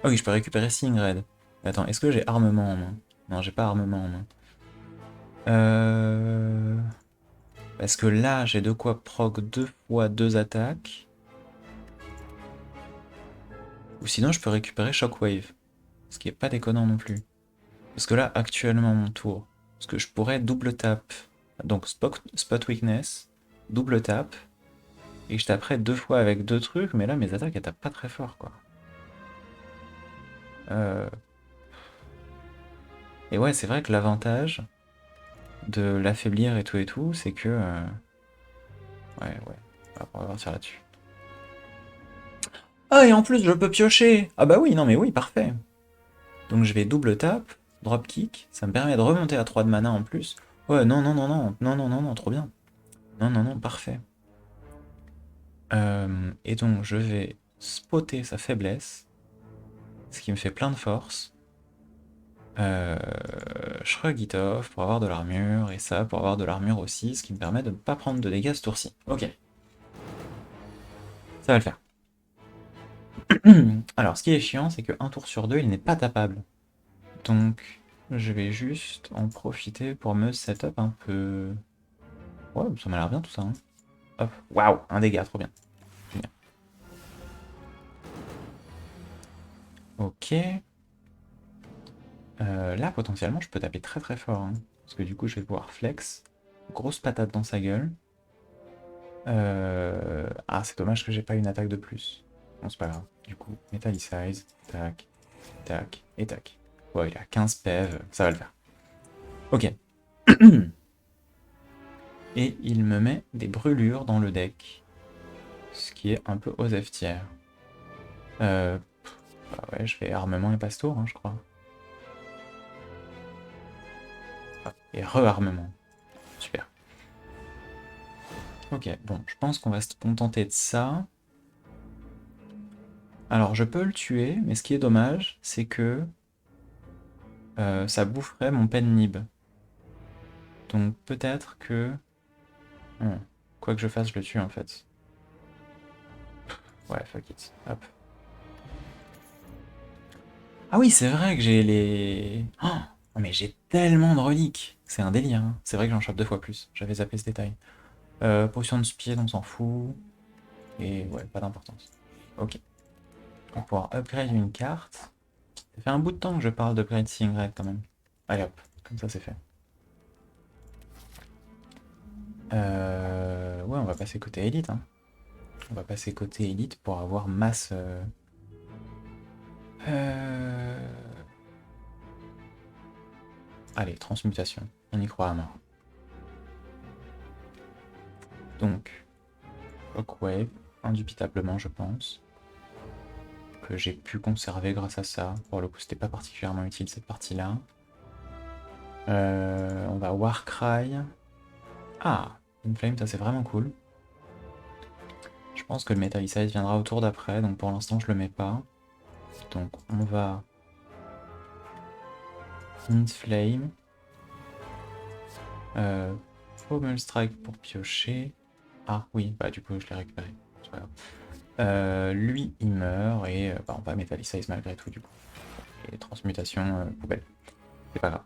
Ah oui, je peux récupérer Singred. Attends, est-ce que j'ai armement en main? Non, j'ai pas armement en main. Parce que là, j'ai de quoi proc 2 fois 2 attaques. Ou sinon, je peux récupérer Shockwave. Ce qui est pas déconnant non plus. Parce que là, actuellement, mon tour. Parce que je pourrais double tap. Donc, spot weakness, double tap. Et je taperais 2 fois avec 2 trucs, mais là, mes attaques, elles tapent pas très fort, quoi. Et ouais, c'est vrai que l'avantage de l'affaiblir et tout, c'est que... Ouais, on va partir là-dessus. Ah, et en plus, je peux piocher! Ah bah oui, non mais oui, parfait. Donc je vais double tap, drop kick, ça me permet de remonter à 3 de mana en plus. Ouais, non, non, non, non, non, non, non, non, trop bien. Non, non, non, parfait. Et donc je vais spotter sa faiblesse, ce qui me fait plein de force. Shrug it off pour avoir de l'armure, et ça pour avoir de l'armure aussi, ce qui me permet de ne pas prendre de dégâts ce tour-ci. Ok. Ça va le faire. Alors, ce qui est chiant, c'est qu'un tour sur 2, il n'est pas tapable. Donc, je vais juste en profiter pour me setup un peu. Ouais, ça m'a l'air bien tout ça, hein. Hop, waouh, un dégât, trop bien. Génial. Ok. Là, potentiellement, je peux taper très très fort, hein, parce que du coup, je vais pouvoir flex. Grosse patate dans sa gueule. Ah, c'est dommage que j'ai pas une attaque de plus. Bon, c'est pas grave. Du coup, Metallicize, tac, tac, et tac. Ouais, il a 15 PV, ça va le faire. Ok. Et il me met des brûlures dans le deck. Ce qui est un peu aux F tiers. Bah ouais, je fais armement et passe-tour, hein, je crois. Ah, et re-armement. Super. Ok, bon, je pense qu'on va se contenter de ça. Alors, je peux le tuer, mais ce qui est dommage, c'est que ça boufferait mon Pen-Nib. Donc peut-être que... Quoi que je fasse, je le tue en fait. Ouais, fuck it. Hop. Ah oui, c'est vrai que j'ai les... Oh Oh, mais j'ai tellement de reliques. C'est un délire, hein. C'est vrai que j'en chope 2 fois plus. J'avais zappé ce détail. Potion de speed, on s'en fout. Et ouais, pas d'importance. Ok. On va pouvoir upgrade une carte. Ça fait un bout de temps que je parle d'upgrade Seeing Red quand même. Allez hop, comme ça c'est fait. Ouais, on va passer côté élite. Hein. On va passer côté élite pour avoir masse. Allez, transmutation. On y croit à mort. Donc, Shockwave, indubitablement, je pense. Que j'ai pu conserver grâce à ça. Pour le coup, c'était pas particulièrement utile cette partie-là. On va Warcry. Ah, Inflame, ça c'est vraiment cool. Je pense que le Metallicite viendra au tour d'après, donc pour l'instant je le mets pas. Donc on va Inflame. Pommel Strike pour piocher. Ah oui, bah du coup je l'ai récupéré. C'est pas grave. Lui il meurt et bah, on va Metallicite malgré tout du coup. Et transmutation poubelle. C'est pas grave.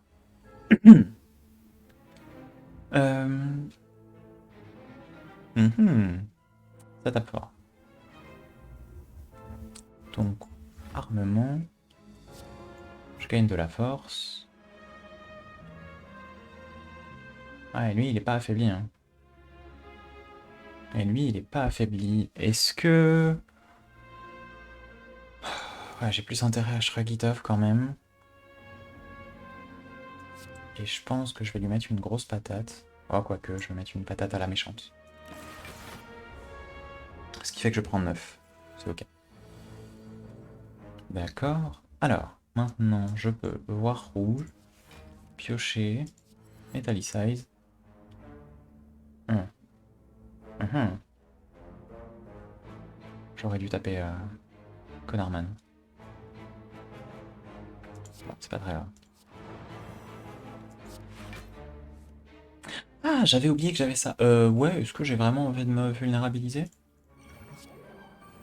Ça tape fort. Donc, armement. Je gagne de la force. Ah, et lui, il est pas affaibli. Hein. Et lui, il est pas affaibli. Est-ce que... Ouais, j'ai plus intérêt à Shrug It Off quand même. Et je pense que je vais lui mettre une grosse patate. Oh, quoique, je vais mettre une patate à la méchante. Ce qui fait que je prends 9. C'est ok. D'accord. Alors, maintenant, je peux voir rouge, piocher, Metallicize. J'aurais dû taper Connarman. Bon, c'est pas très grave. Ah, j'avais oublié que j'avais ça. Ouais, est-ce que j'ai vraiment envie de me vulnérabiliser?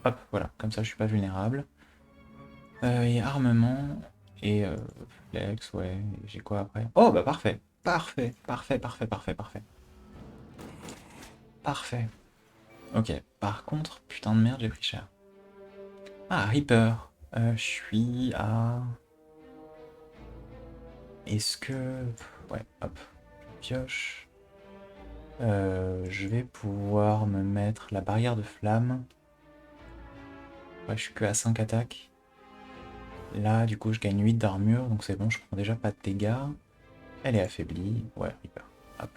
Hop, voilà, comme ça je suis pas vulnérable. Et armement, et flex, ouais, j'ai quoi après? Oh, bah parfait, parfait, parfait, parfait, parfait, parfait. Parfait. Ok, par contre, putain de merde, j'ai pris cher. Ah, Reaper. Je suis à... Est-ce que... Ouais, hop, je pioche. Je vais pouvoir me mettre la barrière de flamme. Ouais, je suis que à 5 attaques. Là, du coup, je gagne 8 d'armure, donc c'est bon, je prends déjà pas de dégâts. Elle est affaiblie. Ouais, Reaper. Hop.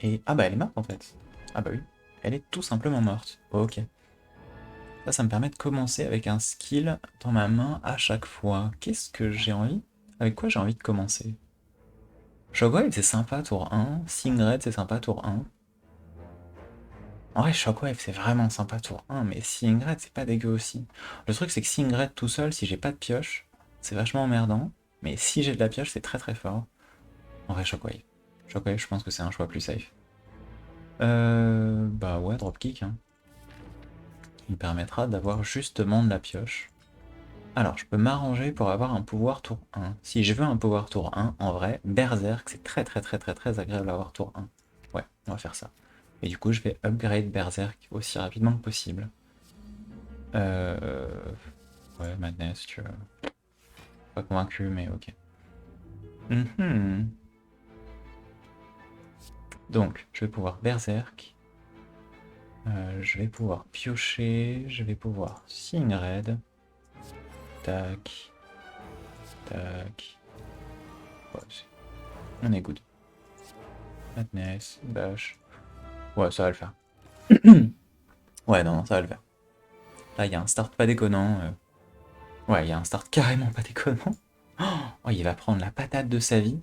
Et... Ah bah, elle est morte, en fait. Ah bah oui. Elle est tout simplement morte. Ok. Ça me permet de commencer avec un skill dans ma main à chaque fois. Qu'est-ce que j'ai envie? Avec quoi j'ai envie de commencer? Shockwave, c'est sympa, tour 1. Singred, c'est sympa, tour 1. En vrai, Shockwave, c'est vraiment sympa, tour 1, mais Singred, c'est pas dégueu aussi. Le truc, c'est que Singred tout seul, si j'ai pas de pioche, c'est vachement emmerdant. Mais si j'ai de la pioche, c'est très très fort. En vrai, Shockwave. Shockwave, je pense que c'est un choix plus safe. Bah ouais, dropkick. Hein. Il me permettra d'avoir justement de la pioche. Alors, je peux m'arranger pour avoir un pouvoir tour 1. Si je veux un pouvoir tour 1, en vrai, Berserk, c'est très très très très très agréable à avoir tour 1. Ouais, on va faire ça. Et du coup, je vais upgrade Berserk aussi rapidement que possible. Ouais, Madness, tu vois. Pas convaincu, mais ok. Donc, je vais pouvoir Berserk. Je vais pouvoir piocher. Je vais pouvoir Seeing Red. Tac. Tac. Ouais, on est good. Madness, Bash. Ouais, ça va le faire. Ouais, non, ça va le faire. Là, il y a un start pas déconnant. Ouais, il y a un start carrément pas déconnant. Oh, il va prendre la patate de sa vie.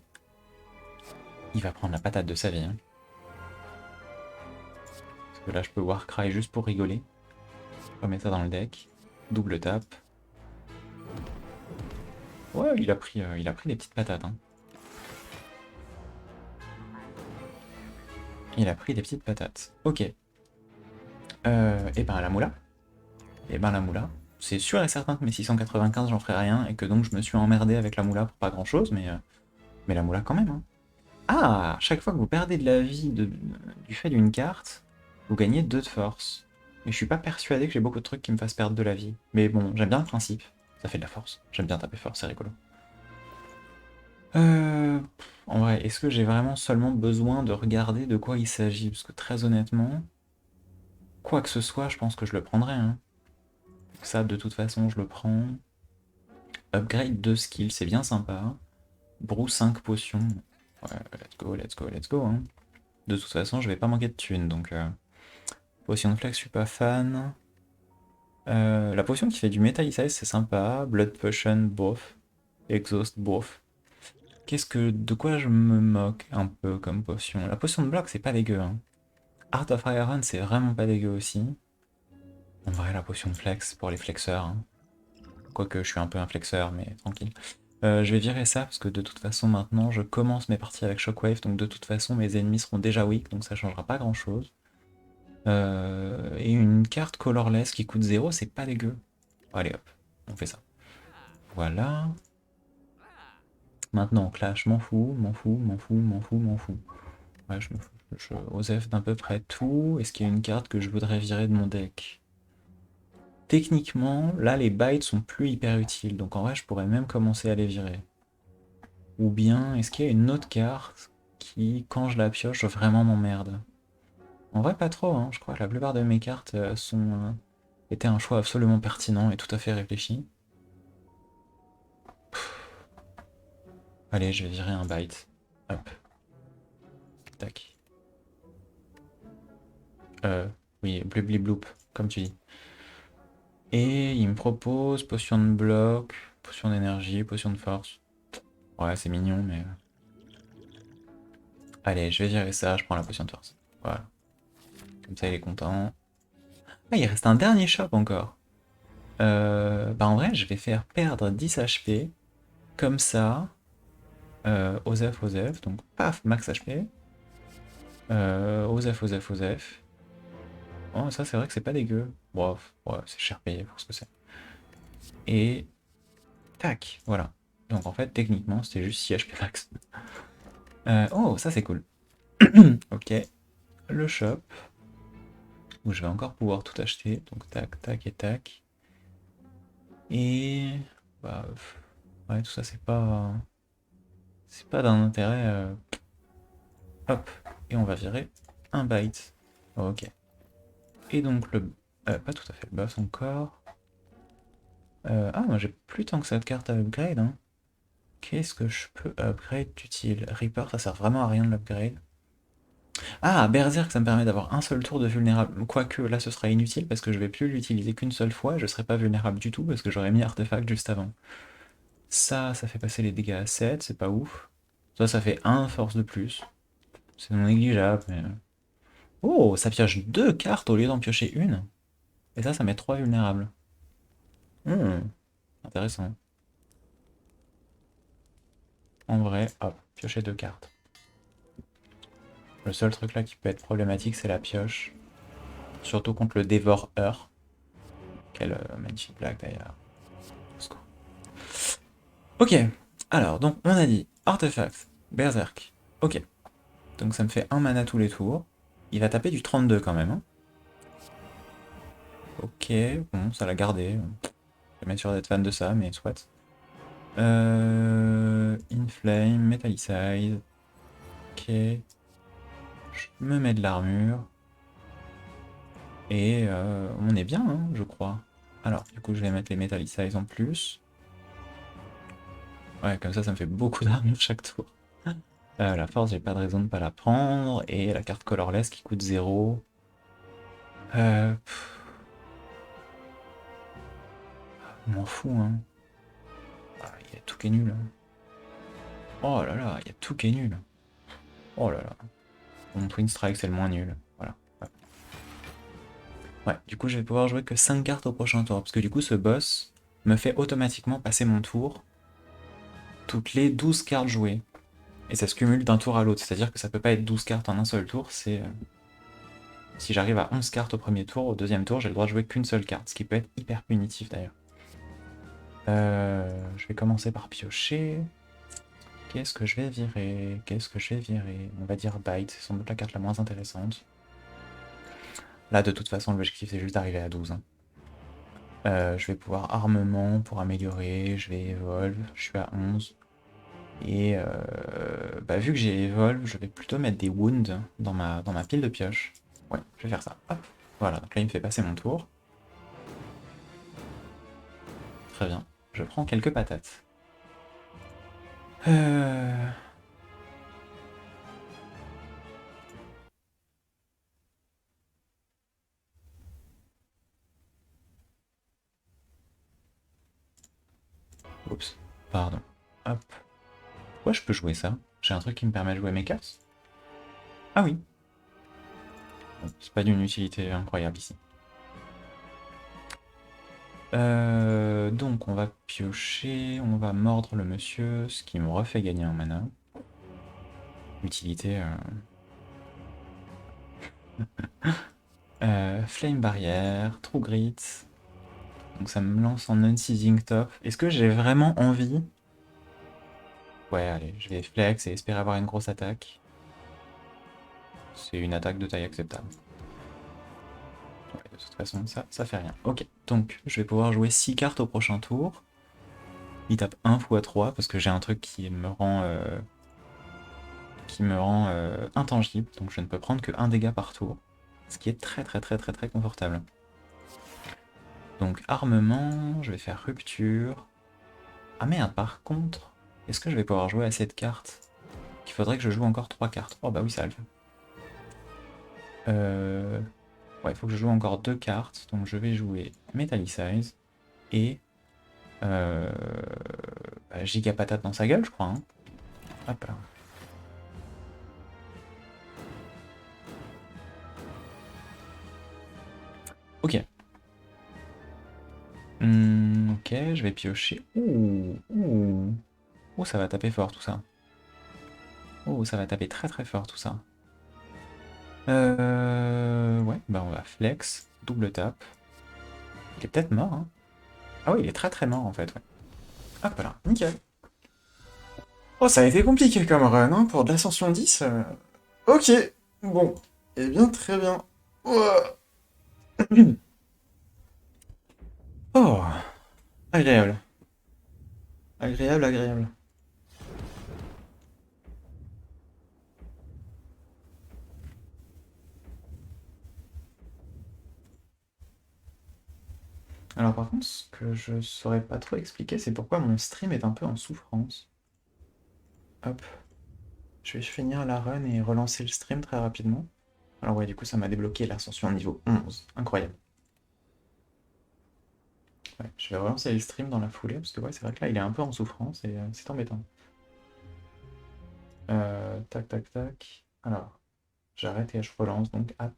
Il va prendre la patate de sa vie. Hein. Parce que là, je peux Warcry juste pour rigoler. Je remets ça dans le deck. Double tap. Ouais, il a pris des petites patates. Hein. Il a pris des petites patates. Ok. Et ben la moula. Et ben la moula. c'est sûr et certain que mes 695 j'en ferai rien, et que donc je me suis emmerdé avec la moula pour pas grand chose, mais la moula quand même. Hein. Ah, chaque fois que vous perdez de la vie du fait d'une carte, vous gagnez 2 de force. Et je suis pas persuadé que j'ai beaucoup de trucs qui me fassent perdre de la vie. Mais bon, j'aime bien le principe. Ça fait de la force. J'aime bien taper fort, c'est rigolo. En vrai, est-ce que j'ai vraiment seulement besoin de regarder de quoi il s'agit? Parce que très honnêtement, quoi que ce soit, je pense que je le prendrai. Hein. Ça, de toute façon, je le prends. Upgrade 2 skills, c'est bien sympa. Brew 5 potions. Ouais, let's go, let's go, let's go. Hein. De toute façon, je vais pas manquer de thunes, donc... Potion de flex, je suis pas fan. La potion qui fait du Metallicise, c'est sympa. Blood Potion, bof. Exhaust, bof. De quoi je me moque un peu comme potion? La potion de bloc, c'est pas dégueu. Hein. Art of Iron, c'est vraiment pas dégueu aussi. En vrai, la potion de flex pour les flexeurs. Hein. Quoique je suis un peu un flexeur, mais tranquille. Je vais virer ça parce que de toute façon, maintenant, je commence mes parties avec Shockwave. Donc de toute façon, mes ennemis seront déjà weak, donc ça changera pas grand chose. Et une carte colorless qui coûte 0, c'est pas dégueu. Allez hop, on fait ça. Voilà. Maintenant, clash, m'en fous, m'en fous, m'en fous, m'en fous, m'en fous. Ouais, je me fous. Je osef d'à peu près tout. Est-ce qu'il y a une carte que je voudrais virer de mon deck? Techniquement, là, les bites sont plus hyper utiles. Donc en vrai, je pourrais même commencer à les virer. Ou bien, est-ce qu'il y a une autre carte qui, quand je la pioche, vraiment m'emmerde? En vrai, pas trop. Hein. Je crois que la plupart de mes cartes étaient un choix absolument pertinent et tout à fait réfléchi. Allez, je vais virer un bite. Hop. Tac. Oui, blubli bloop, comme tu dis. Et il me propose potion de bloc, potion d'énergie, potion de force. Ouais, c'est mignon, mais... Allez, je vais gérer ça, je prends la potion de force. Voilà. Comme ça, il est content. Ah, il reste un dernier shop encore. Bah en vrai, je vais faire perdre 10 HP. Comme ça. Osef, Osef. Donc, paf, max HP. Osef, Osef, Osef. Oh, ça, c'est vrai que c'est pas dégueu. Bon, ouais, c'est cher payé pour ce que c'est. Et... Tac, voilà. Donc en fait, techniquement, c'était juste 6 HP max. Oh, ça c'est cool. Ok. Le shop. Où je vais encore pouvoir tout acheter. Donc tac, tac et tac. Et... Bah... Ouais, tout ça c'est pas... C'est pas d'un intérêt... Hop. Et on va virer un byte. Ok. Et donc le... pas tout à fait le boss encore. Ah, moi j'ai plus tant que ça de cartes à upgrade. Hein. Qu'est-ce que je peux upgrade d'utile? Reaper, ça sert vraiment à rien de l'upgrade. Ah, Berserk, ça me permet d'avoir un seul tour de vulnérable. Quoique là, ce sera inutile parce que je vais plus l'utiliser qu'une seule fois et je serai pas vulnérable du tout parce que j'aurais mis artefact juste avant. Ça fait passer les dégâts à 7, c'est pas ouf. Ça fait 1 force de plus. C'est non négligeable, mais... Oh, ça pioche 2 cartes au lieu d'en piocher une. Et ça met 3 vulnérables. Intéressant. En vrai, hop, piocher 2 cartes. Le seul truc là qui peut être problématique, c'est la pioche. Surtout contre le dévoreur. Quelle magnifique blague d'ailleurs. Ok, alors donc on a dit artefact, berserk. Ok, donc ça me fait 1 mana tous les tours. Il va taper du 32 quand même. Hein. Ok, bon, ça l'a gardé. Je vais mettre sûr d'être fan de ça, mais soit. Inflame, Metallicide. Ok. Je me mets de l'armure. Et on est bien, hein, je crois. Alors, du coup, je vais mettre les Metallicides en plus. Ouais, comme ça me fait beaucoup d'armure chaque tour. La force, j'ai pas de raison de pas la prendre. Et la carte colorless qui coûte 0. Euh, m'en fous, hein. Ah, il y a tout qui est nul. Hein. Oh là là, il y a tout qui est nul. Oh là là. Mon Twin Strike, c'est le moins nul. Voilà. Ouais. Ouais, du coup, je vais pouvoir jouer que 5 cartes au prochain tour. Parce que du coup, ce boss me fait automatiquement passer mon tour toutes les 12 cartes jouées. Et ça se cumule d'un tour à l'autre. C'est-à-dire que ça peut pas être 12 cartes en un seul tour, c'est... Si j'arrive à 11 cartes au premier tour, au deuxième tour, j'ai le droit de jouer qu'une seule carte, ce qui peut être hyper punitif d'ailleurs. Je vais commencer par piocher. Qu'est-ce que je vais virer? Qu'est-ce que je vais virer? On va dire Bite, c'est sans doute la carte la moins intéressante. Là, de toute façon, l'objectif, c'est juste d'arriver à 12. Hein. Je vais pouvoir armement pour améliorer, je vais evolve, je suis à 11. Et bah, vu que j'ai evolve, je vais plutôt mettre des wounds dans ma pile de pioche. Ouais, je vais faire ça. Hop. Voilà, donc là, il me fait passer mon tour. Très bien. Je prends quelques patates. Oups, pardon. Hop. Pourquoi je peux jouer ça? J'ai un truc qui me permet de jouer mes cartes? Ah oui. Bon, c'est pas d'une utilité incroyable ici. Donc on va piocher, on va mordre le monsieur, ce qui me refait gagner un mana. Utilité... Flame Barrière, True Grit. Donc ça me lance en Unseizing Top. Est-ce que j'ai vraiment envie? Ouais, allez, je vais flex et espérer avoir une grosse attaque. C'est une attaque de taille acceptable. Ouais, de toute façon, ça fait rien. Ok, donc je vais pouvoir jouer 6 cartes au prochain tour. Il tape 1 x 3 parce que j'ai un truc qui me rend intangible. Donc je ne peux prendre que 1 dégât par tour. Ce qui est très très très très très confortable. Donc armement, je vais faire rupture. Ah merde, par contre, est-ce que je vais pouvoir jouer à cette carte? Il faudrait que je joue encore 3 cartes. Oh bah oui, ça le fait. Ouais, il faut que je joue encore 2 cartes. Donc je vais jouer Metallicize et Giga Patate dans sa gueule, je crois. Hein. Hop là. Ok. Ok, je vais piocher. Ouh, ça va taper fort tout ça. Oh, ça va taper très très fort tout ça. Ouais, bah on va flex, double tap. Il est peut-être mort, hein. Ah oui, il est très très mort en fait, ouais. Hop là, nickel. Oh, ça a été compliqué comme run, hein, pour de l'ascension 10. Ok, bon. Eh bien, très bien. Ouah. Oh, agréable. Agréable, agréable. Alors par contre, ce que je saurais pas trop expliquer, c'est pourquoi mon stream est un peu en souffrance. Hop. Je vais finir la run et relancer le stream très rapidement. Alors ouais, du coup, ça m'a débloqué l'ascension niveau 11. Incroyable. Ouais, je vais relancer le stream dans la foulée, parce que ouais, c'est vrai que là, il est un peu en souffrance et c'est embêtant. Tac, tac, tac. Alors, j'arrête et je relance donc à